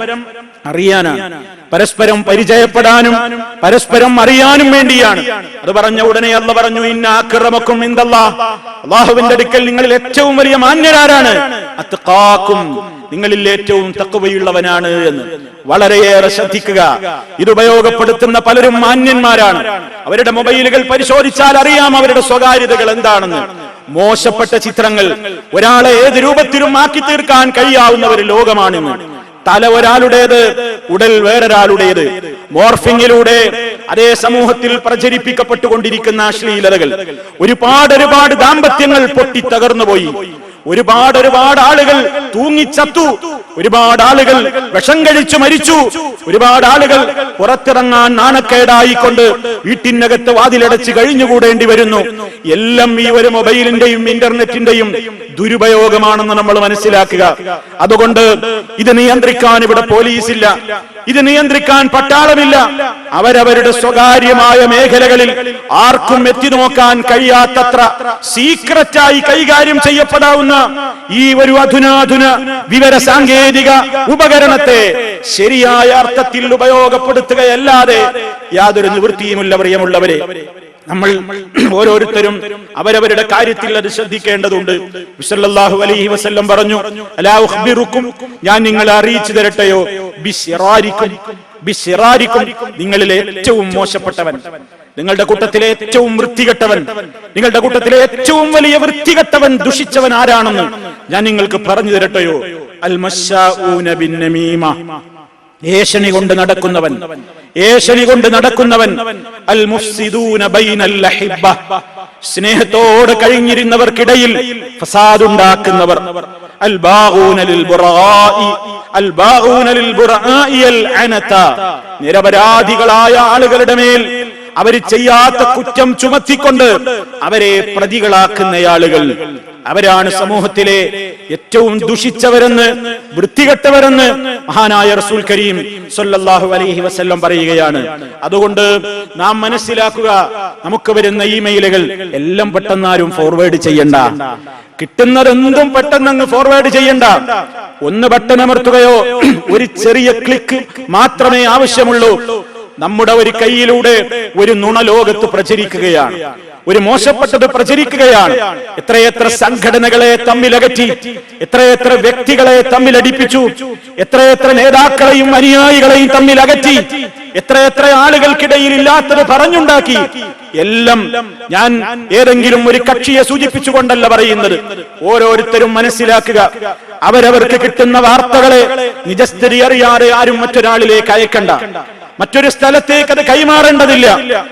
അറിയാനാണ്, പരസ്പരം പരിചയപ്പെടാനും പരസ്പരം അറിയാനും വേണ്ടിയാണ്. അത് പറഞ്ഞ ഉടനെ അല്ലാഹു പറഞ്ഞു, ഇന്ന അക്രമക്കും ഇൻദല്ലാഹ്, അല്ലാഹുവിന്റെ അടുക്കൽ നിങ്ങളിൽ ഏറ്റവും വലിയ മാന്യരാരാണ്? അത്ഖാക്കും, നിങ്ങളിൽ ഏറ്റവും തഖ്വയുള്ളവനാണ് എന്ന്. വളരെയേറെ ശ്രദ്ധിക്കുക. ഇത് ഉപയോഗപ്പെടുത്തുന്ന പലരും മാന്യന്മാരാണ്. അവരുടെ മൊബൈലുകൾ പരിശോധിച്ചാൽ അറിയാം അവരുടെ സ്വകാര്യതകൾ എന്താണെന്ന്. മോശപ്പെട്ട ചിത്രങ്ങൾ ഒരാളെ ഏത് രൂപത്തിലും ആക്കി തീർക്കാൻ കഴിയാവുന്ന ഒരു ലോകമാണിന്ന്. തല ഒരാളുടേത്, ഉടൽ വേറൊരാളുടേത്. മോർഫിങ്ങിലൂടെ അതേ സമൂഹത്തിൽ പ്രചരിപ്പിക്കപ്പെട്ടുകൊണ്ടിരിക്കുന്ന അശ്ലീലതകൾ, ഒരുപാട് ദാമ്പത്യങ്ങൾ പൊട്ടിത്തകർന്നുപോയി. ഒരുപാട് ആളുകൾ തൂങ്ങിച്ചത്തു, ഒരുപാട് ആളുകൾ വിഷം കഴിച്ചു മരിച്ചു, ഒരുപാട് ആളുകൾ പുറത്തിറങ്ങാൻ നാണക്കേടായിക്കൊണ്ട് വീട്ടിനകത്ത് വാതിലടച്ച് കഴിഞ്ഞുകൂടേണ്ടി വരുന്നു. എല്ലാം ഈ ഒരു മൊബൈലിന്റെയും ഇന്റർനെറ്റിന്റെയും ദുരുപയോഗമാണെന്ന് നമ്മൾ മനസ്സിലാക്കുക. അതുകൊണ്ട് ഇത് നിയന്ത്രിക്കാൻ ഇവിടെ പോലീസില്ല, ഇത് നിയന്ത്രിക്കാൻ പട്ടാളമില്ല. അവരവരുടെ സ്വകാര്യമായ മേഖലകളിൽ ആർക്കും എത്തി നോക്കാൻ കഴിയാത്തത്ര സീക്രറ്റായി കൈകാര്യം ചെയ്യപ്പെടാവുന്ന ഈ ഒരു അധുനാധുന വിവര സാങ്കേതിക ഉപകരണത്തെ ശരിയായ അർത്ഥത്തിൽ ഉപയോഗപ്പെടുത്തുകയല്ലാതെ യാതൊരു നിവൃത്തിയുമില്ല. പ്രിയമുള്ളവരെ, നമ്മൾ ഓരോരുത്തരും അവരവരുടെ കാര്യത്തിൽ അത് ശ്രദ്ധിക്കേണ്ടതുണ്ട്. സല്ലല്ലാഹു അലൈഹി വസല്ലം പറഞ്ഞു, അലാ ഉഖ്ബിറുക്കും, ഞാൻ നിങ്ങളെ അറിയിച്ചു തരട്ടെയോ, ബിശ്ശിറാരിക്കും, നിങ്ങളിലെ ഏറ്റവും മോശപ്പെട്ടവൻ, നിങ്ങളുടെ കൂട്ടത്തിലെ ഏറ്റവും വൃത്തികെട്ടവൻ, നിങ്ങളുടെ കൂട്ടത്തിലെ ഏറ്റവും വലിയ വൃത്തികെട്ടവൻ, ദുഷിച്ചവൻ ആരാണെന്ന് ഞാൻ നിങ്ങൾക്ക് പറഞ്ഞു തരട്ടെയോ? അൽ മശ്ശാഊന ബിന്നമീമ, ഏഷണി കൊണ്ട് നടക്കുന്നവൻ, അൽ മുഫ്സിദൂന ബൈനൽ അഹിബ്ബ, സ്നേഹത്തോട് കഴിഞ്ഞിരുന്നവർക്കിടയിൽ ഫസാദ് ഉണ്ടാക്കുന്നവർ, അൽ ബാഊന ലിൽ ബുറാഇ അൽ അനത, നിരപരാധികളായ ആളുകളുടെ മേൽ അവർ ചെയ്യാത്ത കുറ്റം ചുമത്തിക്കൊണ്ട് അവരെ പ്രതികളാക്കുന്ന ആളുകൾ, അവരാണ് സമൂഹത്തിലെ ഏറ്റവും ദുഷിച്ചവരെന്ന്, വൃത്തികെട്ടവരെന്ന് മഹാനായ റസൂൽ കരീം സല്ലല്ലാഹു അലൈഹി വസല്ലം പറയുകയാണ്. അതുകൊണ്ട് നാം മനസ്സിലാക്കുക, നമുക്ക് വരുന്ന ഇമെയിലുകൾ എല്ലാം പെട്ടെന്നാരും ഫോർവേഡ് ചെയ്യണ്ട. കിട്ടുന്നതെന്തും പെട്ടെന്ന് ഫോർവേഡ് ചെയ്യണ്ട. ഒന്ന് ബട്ടൺ അമർത്തുകയോ ഒരു ചെറിയ ക്ലിക്ക് മാത്രമേ ആവശ്യമുള്ളൂ. നമ്മുടെ ഒരു കൈയിലൂടെ ഒരു നുണലോകത്ത് പ്രചരിക്കുകയാണ്, ഒരു മോശപ്പെട്ടത് പ്രചരിക്കുകയാണ്. എത്രയെത്ര സംഘടനകളെ തമ്മിലകറ്റി, എത്രയെത്ര വ്യക്തികളെ തമ്മിലടിപ്പിച്ചു, എത്രയെത്ര നേതാക്കളെയും അനുയായികളെയും തമ്മിലകറ്റി, എത്രയെത്ര ആളുകൾക്കിടയിൽ ഇല്ലാത്തത് പറഞ്ഞുണ്ടാക്കി. എല്ലാം ഞാൻ ഏതെങ്കിലും ഒരു കക്ഷിയെ സൂചിപ്പിച്ചുകൊണ്ടല്ല പറയുന്നത്. ഓരോരുത്തരും മനസ്സിലാക്കുക, അവരവർക്ക് കിട്ടുന്ന വാർത്തകളെ നിജസ്ഥിതി അറിയാതെ ആരും മറ്റൊരാളിലേക്ക് അയക്കണ്ട, മറ്റൊരു സ്ഥലത്തേക്ക് അത് കൈമാറേണ്ടതില്ല.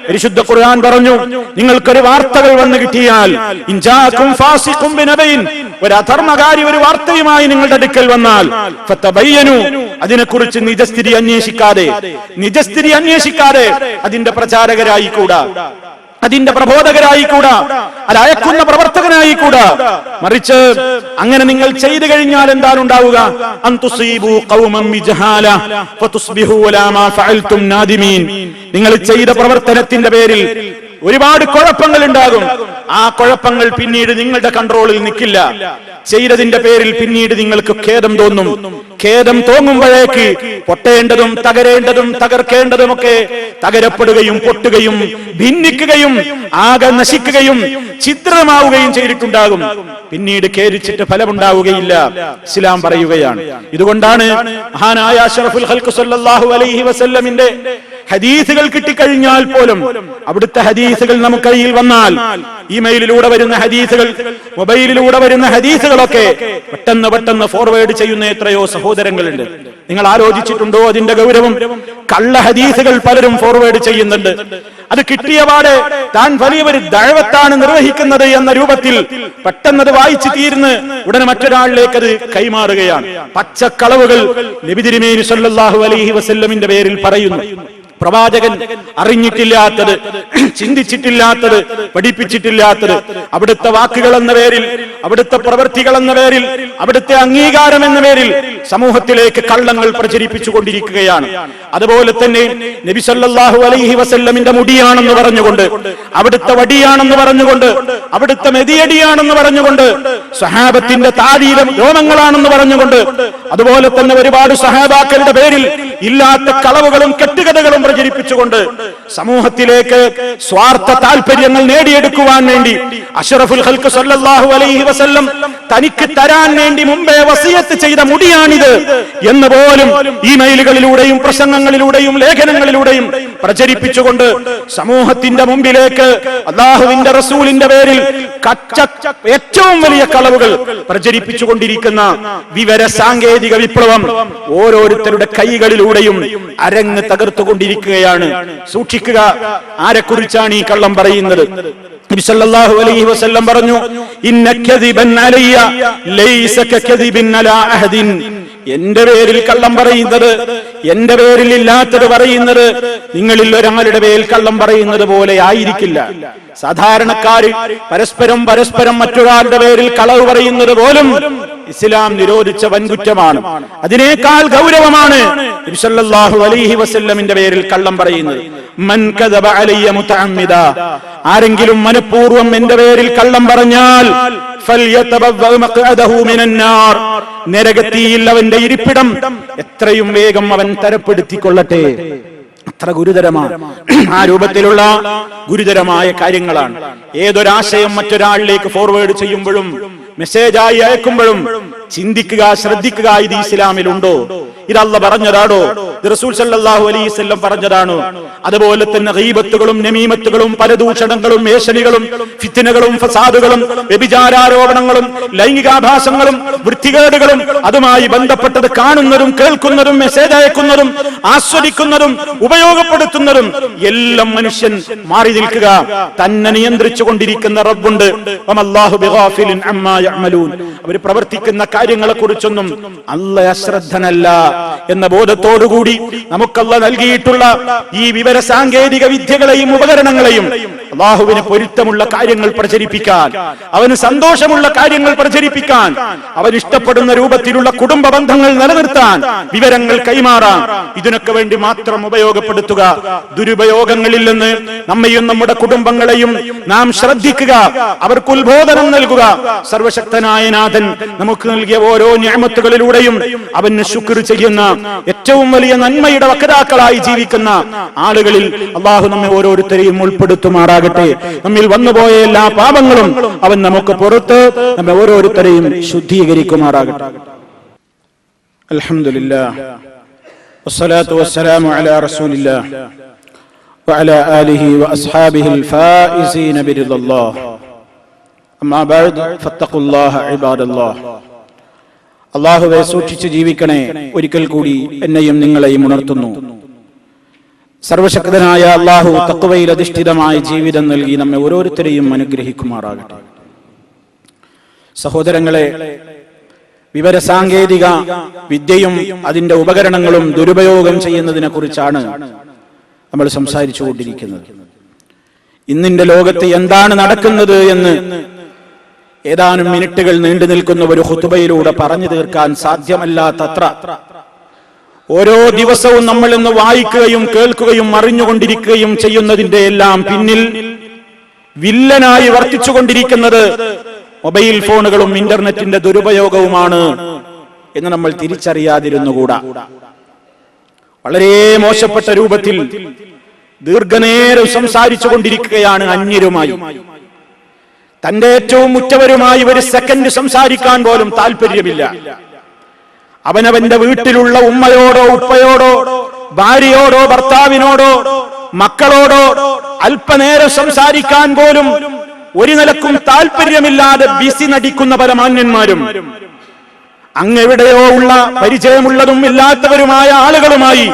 പരിശുദ്ധ ഖുർആൻ പറഞ്ഞു, നിങ്ങൾക്കൊരു വാർത്തകൾ വന്നു കിട്ടിയാൽ, ഇൻജാകും ഫാസിഖും ബിനബയിൻ, ഒരു അധർമ്മകാരി ഒരു വാർത്തയുമായി നിങ്ങളുടെ അടുക്കൽ വന്നാൽ, ഫതബയ്യനു, അതിനെക്കുറിച്ച് നിജസ്ഥിതി അന്വേഷിക്കാതെ അതിന്റെ പ്രചാരകരായിക്കൂടാ, അതിന്റെ പ്രബോധകരായിക്കൂടാ, അത് അയക്കുന്ന പ്രവർത്തകനായിക്കൂടാ. മറിച്ച് അങ്ങനെ നിങ്ങൾ ചെയ്തു കഴിഞ്ഞാൽ എന്താണ് ഉണ്ടാവുക? അൻതുസീബു ഖൗമൻ ബിജഹാല ഫതുസ്ബിഹു അലാ മാ ഫഅൽതും നാദിമീൻ. നിങ്ങൾ ചെയ്ത പ്രവർത്തനത്തിന്റെ പേരിൽ ഒരുപാട് കുഴപ്പങ്ങൾ ഉണ്ടാകും. ആ കുഴപ്പങ്ങൾ പിന്നീട് നിങ്ങളുടെ കൺട്രോളിൽ നിൽക്കില്ല. ചെയ്തതിന്റെ പേരിൽ പിന്നീട് നിങ്ങൾക്ക് ഖേദം തോന്നും. ഖേദം തോന്നുമ്പോഴേക്ക് പൊട്ടേണ്ടതും തകരേണ്ടതും തകർക്കേണ്ടതുമൊക്കെ തകരപ്പെടുകയും പൊട്ടുകയും ഭിന്നിക്കുകയും ആകെ നശിക്കുകയും ഛിദ്രമാവുകയും ചെയ്തിട്ടുണ്ടാകും. പിന്നീട് ഖേദിച്ചിട്ട് ഫലമുണ്ടാവുകയില്ല. ഇസ്ലാം പറയുകയാണ്. ഇതുകൊണ്ടാണ് മഹാനായ അഷ്റഫുൽ ഖൽഖ് സല്ലല്ലാഹു അലൈഹി വസല്ലമിന്റെ ഹദീസുകൾ കിട്ടിക്കഴിഞ്ഞാൽ പോലും, അവിടുത്തെ ഹദീസുകൾ നമുക്ക് കയ്യിൽ വന്നാൽ, ഇമെയിലിലൂടെ വരുന്ന ഹദീസുകൾ, മൊബൈലിലൂടെ വരുന്ന ഹദീസുകളൊക്കെ പെട്ടെന്ന് ഫോർവേഡ് ചെയ്യുന്ന എത്രയോ സഹോദരങ്ങളുണ്ട്. നിങ്ങൾ ആലോചിച്ചിട്ടുണ്ടോ അതിന്റെ ഗൗരവം? കള്ള ഹദീസുകൾ പലരും ഫോർവേഡ് ചെയ്യുന്നുണ്ട്. അത് കിട്ടിയപാടെ താൻ വലിയൊരു ദഅവത്താണ് നിർവഹിക്കുന്നത് എന്ന രൂപത്തിൽ പെട്ടെന്നത് വായിച്ചു തീർന്ന് ഉടനെ മറ്റൊരാളിലേക്ക് അത് കൈമാറുകയാണ്. പച്ചക്കളവുകൾ നബി തിരുമേനി സല്ലല്ലാഹു അലൈഹി വസല്ലമിന്റെ പേരിൽ പറയുന്നു. പ്രവാചകൻ അറിഞ്ഞിട്ടില്ലാത്തത്, ചിന്തിച്ചിട്ടില്ലാത്തത്, പഠിപ്പിച്ചിട്ടില്ലാത്തത് അവിടുത്തെ വാക്കുകൾ എന്ന പേരിൽ, അവിടുത്തെ പ്രവൃത്തികൾ എന്ന പേരിൽ, അവിടുത്തെ അംഗീകാരം എന്ന പേരിൽ സമൂഹത്തിലേക്ക് കള്ളങ്ങൾ പ്രചരിപ്പിച്ചുകൊണ്ടിരിക്കുകയാണ്. അതുപോലെ തന്നെ നബി സല്ലല്ലാഹു അലൈഹി വസല്ലമിന്റെ മുടിയാണെന്ന് പറഞ്ഞുകൊണ്ട്, അവിടുത്തെ വടിയാണെന്ന് പറഞ്ഞുകൊണ്ട്, അവിടുത്തെ മെതിയടിയാണെന്ന് പറഞ്ഞുകൊണ്ട്, സഹാബത്തിന്റെ താടിയിലെ രോമങ്ങളാണെന്ന് പറഞ്ഞുകൊണ്ട്, അതുപോലെ തന്നെ ഒരുപാട് സഹാബാക്കളുടെ പേരിൽ ഇല്ലാത്ത കളവുകളും കെട്ടുകഥകളും പ്രചരിപ്പിച്ചുകൊണ്ട് സമൂഹത്തിലേക്ക് സ്വാർത്ഥ താല്പര്യങ്ങൾ നേടിയെടുക്കുവാൻ വേണ്ടി അഷ്റഫുൽ ഖൽഖ് സല്ലല്ലാഹു അലൈഹി വസല്ലം തനിക്ക് തരാൻ വേണ്ടി മുമ്പേ വസിയത്ത് ചെയ്ത മുടിയാണിത് എന്ന് പോലും ഇമെയിലുകളിലൂടെയും പ്രസംഗങ്ങളിലൂടെയും ലേഖനങ്ങളിലൂടെയും പ്രചരിപ്പിച്ചുകൊണ്ട് സമൂഹത്തിന്റെ മുമ്പിലേക്ക് അല്ലാഹുവിന്റെ റസൂലിന്റെ പേരിൽ ഏറ്റവും വലിയ കളവുകൾ പ്രചരിപ്പിച്ചുകൊണ്ടിരിക്കുന്ന വിവര സാങ്കേതിക വിപ്ലവം ഓരോരുത്തരുടെ കൈകളിലൂടെയും അരങ്ങ് തകർത്തുകൊണ്ടിരിക്കുകയാണ്. സൂക്ഷിക്കുക, ആരെക്കുറിച്ചാണ് ഈ കള്ളം പറയുന്നത്? നബി സല്ലല്ലാഹു അലൈഹി വസല്ലം പറഞ്ഞു, ഇന്ന കദിബൻ അലയ്യ ലൈസ കദിബിൻ അലാ അഹദിൻ. എന്റെ പേരിൽ കള്ളം പറയുന്നത്, എന്റെ പേരിൽ ഇല്ലാത്തത് പറയുന്നത് നിങ്ങളിൽ ഒരാളുടെ പേരിൽ കള്ളം പറയുന്നത് പോലെ ആയിരിക്കില്ല. സാധാരണക്കാര് പരസ്പരം മറ്റൊരാളുടെ പേരിൽ കളവ് പറയുന്നത് പോലും ഇസ്ലാം നിരോധിച്ച വൻകുറ്റമാണ്. അതിനേക്കാൾ ഗൗരവമാണ് നബി സല്ലല്ലാഹു അലൈഹി വസല്ലമിന്റെ പേരിൽ കള്ളം പറയുന്നത്. മൻ കദബ അലയ്യ മുതഅമ്മിദ, ആരെങ്കിലും മനഃപൂർവ്വം എന്റെ പേരിൽ കള്ളം പറഞ്ഞാൽ ഫൽയതബവ്വ മഖ്അദഹു മിനന്നാർ, നരകത്തിയിൽ അവന്റെ ഇരിപ്പിടം എത്രയും വേഗം അവൻ തരപ്പെടുത്തിക്കൊള്ളട്ടെ. അത്ര ഗുരുതരമാണ്. ആ രൂപത്തിലുള്ള ഗുരുതരമായ കാര്യങ്ങളാണ്. ഏതൊരാശയം മറ്റൊരാളിലേക്ക് ഫോർവേഡ് ചെയ്യുമ്പോഴും മെസ്സേജായി അയക്കുമ്പോഴും ചിന്തിക്കുക, ശ്രദ്ധിക്കുക, ഇത് ഇസ്ലാമിലുണ്ടോ? ഇത് അല്ലാഹു പറഞ്ഞതാണോ? ഇത് റസൂൽ സല്ലല്ലാഹു അലൈഹി വസല്ലം പറഞ്ഞതാണോ? അതുപോലെ തന്നെ ഗീബത്തുകളും നമീമത്തുകളും പരദൂഷണങ്ങളും ഏഷണികളും ഫിത്നകളും ഫസാദുകളും വ്യഭിചാരാരോപണങ്ങളും ലൈംഗികാഭാസങ്ങളും വൃത്തികേടുകളും അതുമായി ബന്ധപ്പെട്ടത് കാണുന്നതും കേൾക്കുന്നതും മെസ്സേജ് അയക്കുന്നതും ആസ്വദിക്കുന്നതും ഉപയോഗപ്പെടുത്തുന്നതും എല്ലാം മനുഷ്യൻ മാറി നിൽക്കുക. തന്നെ നിയന്ത്രിച്ചു കൊണ്ടിരിക്കുന്ന റബ്ബുണ്ട്. വമല്ലാഹു ബിഗാഫിലിൻ അമ്മാ യഅമലൂൻ. അവർ പ്രവർത്തിക്കുന്ന കാര്യങ്ങളെ കുറിച്ചൊന്നും അല്ലാഹു അശ്രദ്ധനല്ല എന്ന ബോധത്തോടുകൂടി നമുക്കല്ലാഹു നൽകിയിട്ടുള്ള ഈ വിവര സാങ്കേതിക വിദ്യകളെയും ഉപകരണങ്ങളെയും അല്ലാഹുവിന് പൊരുത്തമുള്ള കാര്യങ്ങൾ പ്രചരിപ്പിക്കാൻ, അവന് സന്തോഷമുള്ള കാര്യങ്ങൾ പ്രചരിപ്പിക്കാൻ, അവൻ ഇഷ്ടപ്പെടുന്ന രൂപത്തിലുള്ള കുടുംബ ബന്ധങ്ങൾ നിലനിർത്താൻ, വിവരങ്ങൾ കൈമാറാൻ, ഇതിനൊക്കെ വേണ്ടി മാത്രം ഉപയോഗപ്പെടുത്തുക. ദുരുപയോഗങ്ങളിൽ നിന്ന് നമ്മയും നമ്മുടെ കുടുംബങ്ങളെയും നാം ശ്രദ്ധിക്കുക, അവർക്ക് ഉത്ബോധനം നൽകുക. സർവശക്തനായ നാഥൻ നമുക്ക് നൽകിയ ഓരോ നിഅമത്തുകളിലൂടെയും അവന് ശുക്ർ ചെയ്യുന്ന, ഏറ്റവും വലിയ നന്മയുടെ വക്താക്കളായി ജീവിക്കുന്ന ആളുകളിൽ അല്ലാഹു നമ്മെ ഓരോരുത്തരെയും ഉൾപ്പെടുത്തുമാറാകട്ടെ. നമ്മിൽ വന്നുപോയ എല്ലാ പാപങ്ങളും അവൻ നമുക്ക് പുറത്ത് നമ്മെ ഓരോരുത്തരെയും ശുദ്ധീകരിക്കുമാറാകട്ടെ. അൽഹംദുലില്ലാഹ് വസ്സലാത്തു വസ്സലാമു അലാ റസൂലില്ലാഹ് വഅലാ ആലിഹി വഅസ്ഹാബിഹിൽ ഫായിസീന ബിറിദല്ലാഹ്. അമ്മാ ബഅദ് ഫത്തഖുല്ലാഹ ഇബാദല്ലാഹ്. അല്ലാഹുവേ, സൂക്ഷിച്ച് ജീവിക്കണേ. ഒരിക്കൽ കൂടി എന്നെയും നിങ്ങളെയും ഉണർത്തുന്നു. സർവശക്തനായ അല്ലാഹു തഖ്വയിൽ അധിഷ്ഠിതമായ ജീവിതം നൽകി നമ്മെ ഓരോരുത്തരെയും അനുഗ്രഹിക്കുമാറാകട്ടെ. സഹോദരങ്ങളെ, വിവര സാങ്കേതിക വിദ്യയും അതിന്റെ ഉപകരണങ്ങളും ദുരുപയോഗം ചെയ്യുന്നതിനെ കുറിച്ചാണ് നമ്മൾ സംസാരിച്ചു കൊണ്ടിരിക്കുന്നത്. ഇന്നിന്റെ ലോകത്ത് എന്താണ് നടക്കുന്നത് എന്ന് ഏതാനും മിനിറ്റുകൾ നീണ്ടു നിൽക്കുന്ന ഒരു ഖുതുബയിലൂടെ പറഞ്ഞു തീർക്കാൻ സാധ്യമല്ലാത്തത്ര ഓരോ ദിവസവും നമ്മൾ ഇന്ന് വായിക്കുകയും കേൾക്കുകയും അറിഞ്ഞുകൊണ്ടിരിക്കുകയും ചെയ്യുന്നതിന്റെ എല്ലാം പിന്നിൽ വില്ലനായി വർത്തിച്ചുകൊണ്ടിരിക്കുന്നത് മൊബൈൽ ഫോണുകളും ഇന്റർനെറ്റിന്റെ ദുരുപയോഗവുമാണ് എന്ന് നമ്മൾ തിരിച്ചറിയാതിരുന്നുകൂടാ. വളരെ മോശപ്പെട്ട രൂപത്തിൽ ദീർഘനേരം സംസാരിച്ചു കൊണ്ടിരിക്കുകയാണ് അന്യരുമായി. തന്റെ ഏറ്റവും ഉറ്റവരുമായി ഒരു സെക്കൻഡ് സംസാരിക്കാൻ പോലും താല്പര്യമില്ല. അവനവന്റെ വീട്ടിലുള്ള ഉമ്മയോടോ ഉപ്പയോടോ ഭാര്യയോടോ ഭർത്താവിനോടോ മക്കളോടോ അല്പനേരം സംസാരിക്കാൻ പോലും ഒരു നിലക്കും താല്പര്യമില്ലാതെ ബിസി നടിക്കുന്ന പല മാന്യന്മാരും അങ്ങെവിടെയോ ഉള്ള പരിചയമുള്ളതും ഇല്ലാത്തവരുമായ ആളുകളുമായി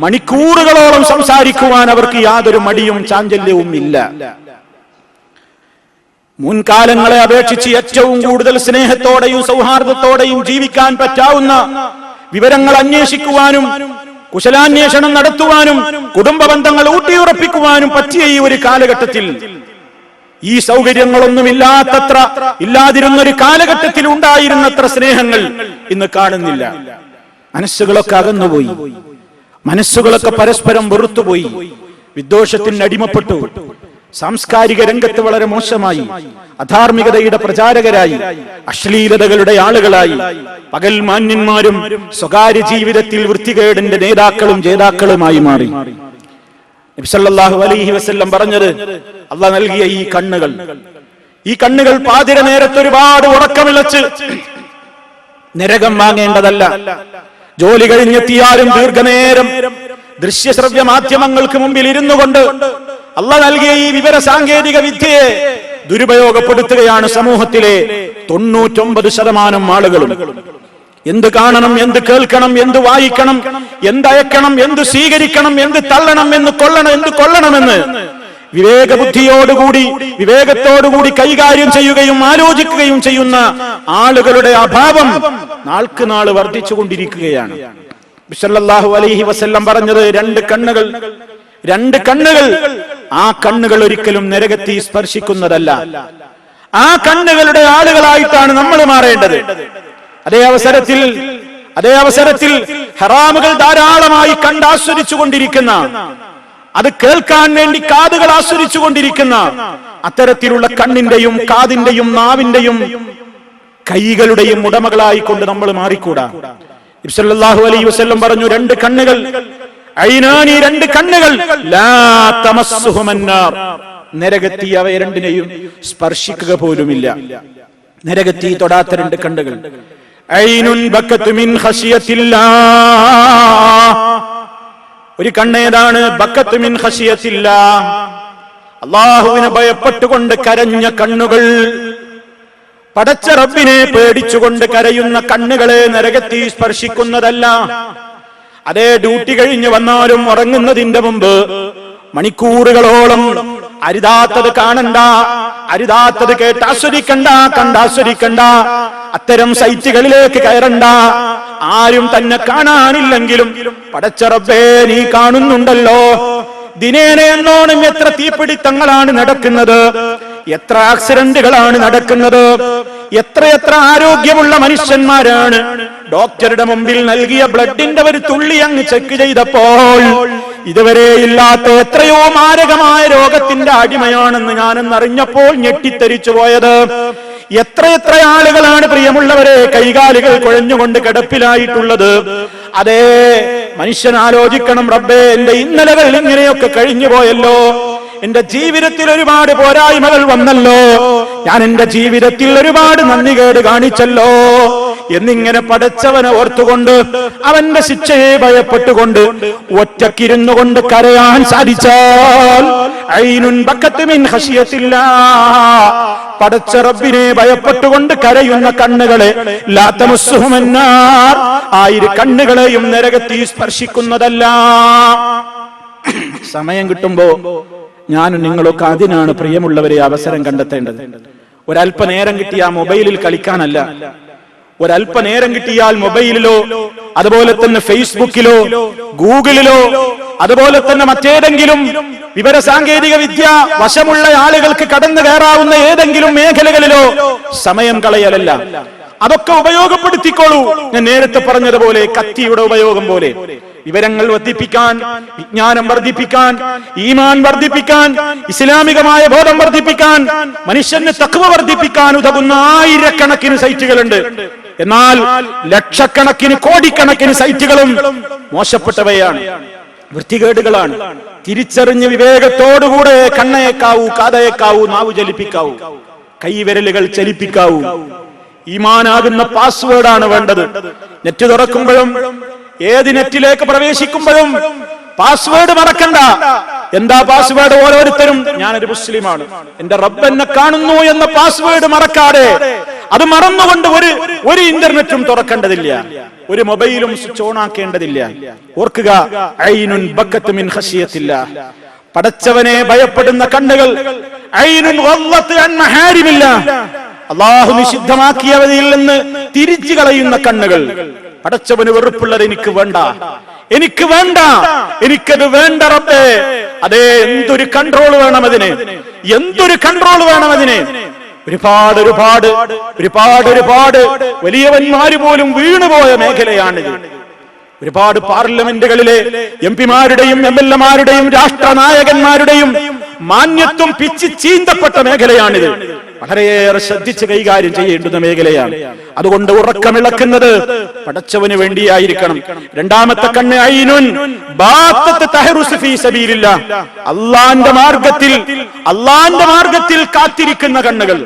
മണിക്കൂറുകളോളം സംസാരിക്കുവാൻ അവർക്ക് യാതൊരു മടിയും ചാഞ്ചല്യവും ഇല്ല. മുൻകാലങ്ങളെ അപേക്ഷിച്ച് ഏറ്റവും കൂടുതൽ സ്നേഹത്തോടെയും സൗഹാർദ്ദത്തോടെയും ജീവിക്കാൻ പറ്റാവുന്ന, വിവരങ്ങൾ അന്വേഷിക്കുവാനും കുശലാന്വേഷണം നടത്തുവാനും കുടുംബ ബന്ധങ്ങൾ ഊട്ടിയുറപ്പിക്കുവാനും പറ്റിയ ഈ ഒരു കാലഘട്ടത്തിൽ, ഈ സൗകര്യങ്ങളൊന്നും ഇല്ലാതിരുന്ന ഒരു കാലഘട്ടത്തിൽ ഉണ്ടായിരുന്നത്ര സ്നേഹങ്ങൾ ഇന്ന് കാണുന്നില്ല. മനസ്സുകളൊക്കെ അകന്നുപോയി, മനസ്സുകളൊക്കെ പരസ്പരം വെറുത്തുപോയി, വിദ്വേഷത്തിന് അടിമപ്പെട്ടു, സാംസ്കാരിക രംഗത്ത് വളരെ മോശമായി, അധാർമികതയുടെ പ്രചാരകരായി, അശ്ലീലതകളുടെ ആളുകളായി, പകൽ മാന്യന്മാരും സ്വകാര്യ ജീവിതത്തിൽ വൃത്തികേടിന്റെ നേതാക്കളും ജേതാക്കളുമായി മാറി. നബി സല്ലല്ലാഹു അലൈഹി വസല്ലം പറഞ്ഞത്, അല്ലാഹ് നൽകിയ ഈ കണ്ണുകൾ പാതിര നേരത്ത് ഒരുപാട് ഉറക്കമിളച്ച് നരകം വാങ്ങേണ്ടതല്ല. ജോലി കഴിഞ്ഞെത്തിയാലും ദീർഘനേരം ദൃശ്യശ്രവ്യ മാധ്യമങ്ങൾക്ക് മുമ്പിൽ ഇരുന്നു കൊണ്ട് അല്ലാഹ് നൽകിയ ഈ വിവര സാങ്കേതിക വിദ്യയെ ദുരുപയോഗപ്പെടുത്തുകയാണ് സമൂഹത്തിലെ 99% ആളുകളും. എന്ത് കാണണം, എന്ത് കേൾക്കണം, എന്ത് വായിക്കണം, എന്തയക്കണം, എന്ത് സ്വീകരിക്കണം, എന്ത് തള്ളണം, എന്ത് കൊള്ളണമെന്ന് വിവേകത്തോടുകൂടി കൈകാര്യം ചെയ്യുകയും ആലോചിക്കുകയും ചെയ്യുന്ന ആളുകളുടെ അഭാവം നാൾക്ക് നാൾ വർദ്ധിച്ചുകൊണ്ടിരിക്കുകയാണ്. സല്ലല്ലാഹു അലൈഹി വസല്ലം പറഞ്ഞത്, രണ്ട് കണ്ണുകൾ ആ കണ്ണുകൾ ഒരിക്കലും നരകത്തെ സ്പർശിക്കുന്നതല്ല. ആ കണ്ണുകളുടെ ആളുകളായിട്ടാണ് നമ്മൾ മാറേണ്ടത്. അതേ അവസരത്തിൽ ഹറാമുകൾ ധാരാളമായി കണ്ടാസ്വദിച്ചു കൊണ്ടിരിക്കുന്ന, അത് കേൾക്കാൻ വേണ്ടി കാതുകൾ ആസ്വദിച്ചു കൊണ്ടിരിക്കുന്ന അത്തരത്തിലുള്ള കണ്ണിന്റെയും കാതിന്റെയും നാവിന്റെയും കൈകളുടെയും ഉടമകളായിക്കൊണ്ട് നമ്മൾ മാറിക്കൂടാ. നബി സല്ലല്ലാഹു അലൈഹി വസല്ലം പറഞ്ഞു, രണ്ട് കണ്ണുകൾ ലാ തമസ്സുഹുമന്നാർ, നരകത്തി അവയെ രണ്ടിനെയും സ്പർശിക്കുക പോലുമില്ല. നരകത്തി തൊടാത്ത രണ്ട് കണ്ണുകൾ. ഐനുൻ ബക്കത്തു മിൻ ഖശിയത്തില്ലാഹ്, ഒരു കണ്ണേതാണ്? ബക്കത്തു മിൻ ഖശിയത്തില്ലാഹ്, അല്ലാഹുവിനെ ഭയപ്പെട്ടുകൊണ്ട് കരഞ്ഞ കണ്ണുകൾ. പടച്ച റബ്ബിനെ പേടിച്ചുകൊണ്ട് കരയുന്ന കണ്ണുകളെ നരകത്തി സ്പർശിക്കുന്നതല്ല. അതേ ഡ്യൂട്ടി കഴിഞ്ഞ് വന്നാലും ഉറങ്ങുന്നതിന്റെ മുമ്പ് മണിക്കൂറുകളോളം അരുതാത്തത് കാണണ്ട, അരുതാത്തത് കേട്ട് കണ്ടാസ്വദിക്കണ്ട, അത്തരം സൈറ്റുകളിലേക്ക് കയറണ്ട. ആരും തന്നെ കാണാനില്ലെങ്കിലും പടച്ച റബ്ബേ നീ കാണുന്നുണ്ടല്ലോ. ദിനേന എന്നോണം എത്ര തീപിടിത്തങ്ങളാണ് നടക്കുന്നത്, എത്ര ആക്സിഡന്റുകളാണ് നടക്കുന്നത്, എത്ര ആരോഗ്യമുള്ള മനുഷ്യന്മാരാണ് ഡോക്ടറുടെ മുമ്പിൽ നൽകിയ ബ്ലഡിന്റെ ഒരു തുള്ളി അങ്ങ് ചെക്ക് ചെയ്തപ്പോൾ ഇതുവരെ ഇല്ലാത്ത എത്രയോ മാരകമായ രോഗത്തിന്റെ അടിമയാണെന്ന് ഞാനെന്നറിഞ്ഞപ്പോൾ ഞെട്ടിത്തെരിച്ചു പോയത്. എത്ര ആളുകളാണ് പ്രിയമുള്ളവരെ കൈകാലുകൾ കുഴഞ്ഞുകൊണ്ട് കിടപ്പിലായിട്ടുള്ളത്. അതേ മനുഷ്യൻ ആലോചിക്കണം, റബ്ബേ എന്റെ ഇന്നലകൾ ഇങ്ങനെയൊക്കെ കഴിഞ്ഞു പോയല്ലോ, എന്റെ ജീവിതത്തിൽ ഒരുപാട് പോരായ്മകൾ വന്നല്ലോ, ഞാൻ എന്റെ ജീവിതത്തിൽ ഒരുപാട് നന്ദികേട് കാണിച്ചല്ലോ എന്നിങ്ങനെ പടച്ചവനെ ഓർത്തുകൊണ്ട് അവന്റെ ശിക്ഷയെ ഭയപ്പെട്ടുകൊണ്ട് ഒറ്റക്കിരുന്നു കൊണ്ട് കരയാൻ സാധിച്ചാൽ ഐനുൻ ബക്കത്ത് മിൻ ഖശിയത്തില്ലാഹ്, പടച്ച റബ്ബിനെ ഭയപ്പെട്ടുകൊണ്ട് കരയുന്ന കണ്ണുകളെ ലാ തമസ്സുഹുമന്നാർ, ആയിരം കണ്ണുകളെയും നരകത്തിൽ സ്പർശിക്കുന്നതല്ല. സമയം കിട്ടുമ്പോ ഞാനും നിങ്ങളൊക്കെ അതിനാണ് പ്രിയമുള്ളവരെ അവസരം കണ്ടെത്തേണ്ടത്. ഒരല്പനേരം കിട്ടിയ മൊബൈലിൽ കളിക്കാനല്ല, ഒരല്പനേരം കിട്ടിയാൽ മൊബൈലിലോ അതുപോലെ തന്നെ ഫേസ്ബുക്കിലോ ഗൂഗിളിലോ അതുപോലെ തന്നെ മറ്റേതെങ്കിലും വിവര സാങ്കേതിക വിദ്യ വശമുള്ള ആളുകൾക്ക് കടന്നു കയറാവുന്ന ഏതെങ്കിലും മേഖലകളിലോ സമയം കളയലല്ല. അതൊക്കെ ഉപയോഗപ്പെടുത്തിക്കോളൂ. ഞാൻ നേരത്തെ പറഞ്ഞതുപോലെ കത്തിയുടെ ഉപയോഗം പോലെ വിവരങ്ങൾ വർദ്ധിപ്പിക്കാൻ, വിജ്ഞാനം വർദ്ധിപ്പിക്കാൻ, ഈമാൻ വർദ്ധിപ്പിക്കാൻ, ഇസ്ലാമികമായ ബോധം വർദ്ധിപ്പിക്കാൻ, മനുഷ്യന് തഖ്വ വർദ്ധിപ്പിക്കാൻ ഉതകുന്ന ആയിരക്കണക്കിന് സൈറ്റുകളുണ്ട്. എന്നാൽ ലക്ഷക്കണക്കിന് കോടിക്കണക്കിന് സൈറ്റുകളും മോശപ്പെട്ടവയാണ്, വൃത്തികേടുകളാണ്. തിരിച്ചറിഞ്ഞ് വിവേകത്തോടുകൂടെ കണ്ണയേക്കാവൂ, കാതയേക്കാവൂ, നാവ് ചലിപ്പിക്കാവൂ, കൈവിരലുകൾ ചലിപ്പിക്കാവൂ. ഈമാനാകുന്ന പാസ്വേഡാണ് വേണ്ടത്. നെറ്റ് തുറക്കുമ്പോഴും ഏത് നെറ്റിലേക്ക് പ്രവേശിക്കുമ്പോഴും പാസ്വേഡ് മറക്കണ്ട. എന്താ പാസ്വേഡ്? ഓരോരുത്തരും ഞാനൊരു മുസ്ലിമാണ്, എന്റെ റബ്ബ് എന്നെ കാണുന്നു എന്ന പാസ്വേഡ് മറക്കാതെ, അത് മറന്നുകൊണ്ട് ഒരു ഇന്റർനെറ്റും തുറക്കേണ്ടതില്ല, ഒരു മൊബൈലും സ്വിച്ച് ഓൺ ആക്കേണ്ടതില്ല. ഓർക്കുക, ഐനുൻ ബക്കത്ത് മിൻ ഖശിയത്തില്ലാഹ്, പടച്ചവനെ ഭയപ്പെടുന്ന കണ്ണുകൾ. ഐനുൻ വല്ലത്ത് അൻ മഹാരിമില്ലാഹ്, അല്ലാഹു നിഷിദ്ധമാക്കിയവയിൽ നിന്ന് തിരിച്ചു കളയുന്ന കണ്ണുകൾ. പടച്ചവന് വെറുപ്പുള്ളത് എനിക്ക് വേണ്ട, എനിക്ക് വേണ്ട, എനിക്കത് വേണ്ട റബ്ബേ. അതേ, എന്തൊരു കൺട്രോൾ വേണം അതിന്, എന്തൊരു കൺട്രോൾ വേണം അതിന്. ഒരുപാട് ഒരുപാട് ഒരുപാട് ഒരുപാട് വലിയവന്മാര് പോലും വീണുപോയ മേഖലയാണിത്. ഒരുപാട് പാർലമെന്റുകളിലെ എംപിമാരുടെയും MLA-മാരുടെയും രാഷ്ട്രനായകന്മാരുടെയും മാന്യത്വം പിച്ച് ചീന്തപ്പെട്ട മേഖലയാണിത്. വളരെയേറെ ശ്രദ്ധിച്ച് കൈകാര്യം ചെയ്യേണ്ടുന്ന മേഖലയാണ്. അതുകൊണ്ട് ഉറക്കമിളക്കുന്നത് പടച്ചവന് വേണ്ടിയായിരിക്കണം. രണ്ടാമത്തെ കണ്ണ് ഐനുൻ ബാത്തത്ത് തഹറുസ് ഫീ സബീലില്ലാഹ്, അല്ലാഹുവിന്റെ മാർഗത്തിൽ കാത്തിരിക്കുന്ന കണ്ണുകൾ.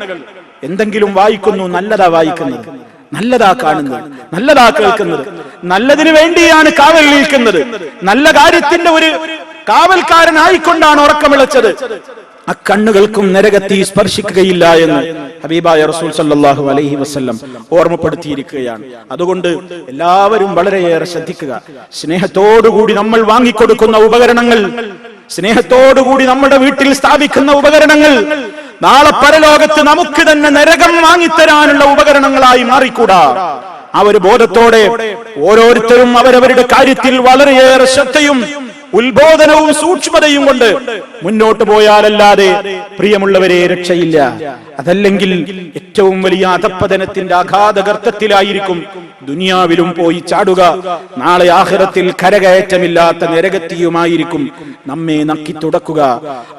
എന്തെങ്കിലും വായിക്കുന്നു, നല്ലതാ വായിക്കുന്നത്, നല്ലതാ കാണുന്നത്, നല്ലതാ കേൾക്കുന്നത്, നല്ലതിനു വേണ്ടിയാണ് കാവൽ നിൽക്കുന്നത്, നല്ല കാര്യത്തിന്റെ ഒരു കാവൽക്കാരനായിക്കൊണ്ടാണ് ഉറക്കമിളച്ചത്. ആ കണ്ണുകൾക്കും നരകത്തെ സ്പർശിക്കുകയില്ല എന്ന് ഹബീബായ റസൂൽ സല്ലല്ലാഹു അലൈഹി വസല്ലം ഓർമ്മപ്പെടുത്തിയിരിക്കുകയാണ്. അതുകൊണ്ട് എല്ലാവരും വളരെയേറെ ശ്രദ്ധിക്കുക. സ്നേഹത്തോടുകൂടി നമ്മൾ വാങ്ങിക്കൊടുക്കുന്ന ഉപകരണങ്ങൾ, സ്നേഹത്തോടുകൂടി നമ്മുടെ വീട്ടിൽ സ്ഥാപിക്കുന്ന ഉപകരണങ്ങൾ നാളെ പരലോകത്ത് നമുക്ക് തന്നെ നരകം വാങ്ങിത്തരാനുള്ള ഉപകരണങ്ങളായി മാറിക്കൂടാ. ആ ഒരു ബോധത്തോടെ ഓരോരുത്തരും അവരവരുടെ കാര്യത്തിൽ വളരെയേറെ ശ്രദ്ധയും ഉത്ബോധനവും സൂക്ഷ്മതയും കൊണ്ട് മുന്നോട്ട് പോയാലല്ലാതെ പ്രിയമുള്ളവരെ രക്ഷയില്ല. അതല്ലെങ്കിൽ ഏറ്റവും വലിയ അധപ്പതനത്തിന്റെ അഗാധ ഗർത്തത്തിലായിരിക്കും ദുനിയാവിലും പോയി ചാടുക. നാളെ ആഖിറത്തിൽ കരകയറ്റമില്ലാത്ത നരകത്തിയുമായിരിക്കും നമ്മെ നക്കി തുടക്കുക.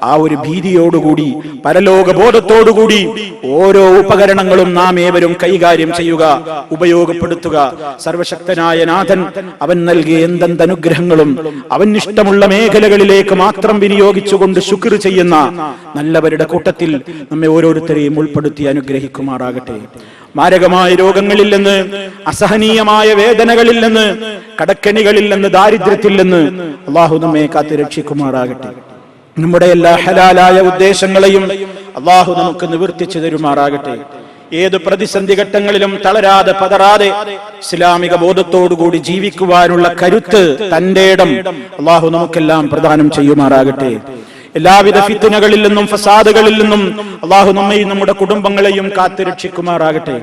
ആ ഒരു ഭീതിയോടുകൂടി, പരലോക ബോധത്തോടുകൂടി ഓരോ ഉപകരണങ്ങളും നാം ഏവരും കൈകാര്യം ചെയ്യുക, ഉപയോഗപ്പെടുത്തുക. സർവശക്തനായ നാഥൻ അവൻ നൽകിയ എന്തെന്ത് അനുഗ്രഹങ്ങളും അവൻ ഇഷ്ടമുള്ള മേഖലകളിലേക്ക് മാത്രം വിനിയോഗിച്ചുകൊണ്ട് ശുക്ർ ചെയ്യുന്ന നല്ലവരുടെ കൂട്ടത്തിൽ നമ്മെ ഓരോരുത്തരെയും ഉൾപ്പെടുത്തി അനുഗ്രഹിക്കുമാറാകട്ടെ. മാരകമായ രോഗങ്ങളിൽ നിന്ന്, അസഹനീയമായ വേദനകളിൽ നിന്ന്, കടക്കെണികളിൽ നിന്ന്, ദാരിദ്ര്യത്തിൽ നിന്ന് അള്ളാഹു നമ്മെ കാത്ത് രക്ഷിക്കുമാറാകട്ടെ. നമ്മുടെ എല്ലാ ഹലാലായ ഉദ്ദേശങ്ങളെയും അള്ളാഹു നമുക്ക് നിവർത്തിച്ചു തരുമാറാകട്ടെ. ഏത് പ്രതിസന്ധി ഘട്ടങ്ങളിലും തളരാതെ പതറാതെ ഇസ്ലാമിക ബോധത്തോടുകൂടി ജീവിക്കുവാനുള്ള കരുത്ത്, തന്റെ ഇടം അള്ളാഹു നമുക്കെല്ലാം പ്രദാനം ചെയ്യുമാറാകട്ടെ. എല്ലാവിധ ഫിത്നകളിൽ നിന്നും ഫസാദുകളിൽ നിന്നും അള്ളാഹു നമ്മയും നമ്മുടെ കുടുംബങ്ങളെയും കാത്തു രക്ഷിക്കുമാറാകട്ടെ.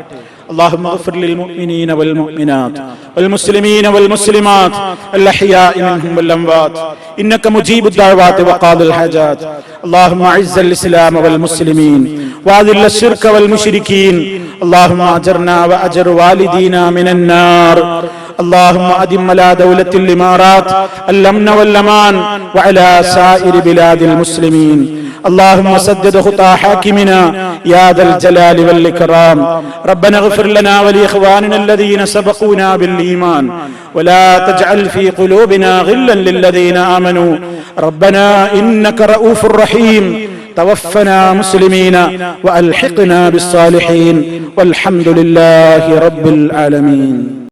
اللهم اغفر للمؤمنين والمؤمنات والمسلمين والمسلمات الأحياء منهم والأموات إنك مجيب الدعوات وقاضي الحاجات. اللهم أعز الإسلام والمسلمين وأذل الشرك والمشركين. اللهم أجرنا وأجر والدينا من النار. اللهم أدم على دولة الإمارات الأمن والأمان وعلى سائر بلاد المسلمين. اللهم سدد خطى حاكمنا يا ذا الجلال والإكرام. ربنا اغفر لنا ولإخواننا الذين سبقونا بالإيمان ولا تجعل في قلوبنا غلا للذين آمنوا ربنا إنك رؤوف رحيم. توفنا مسلمين وألحقنا بالصالحين والحمد لله رب العالمين.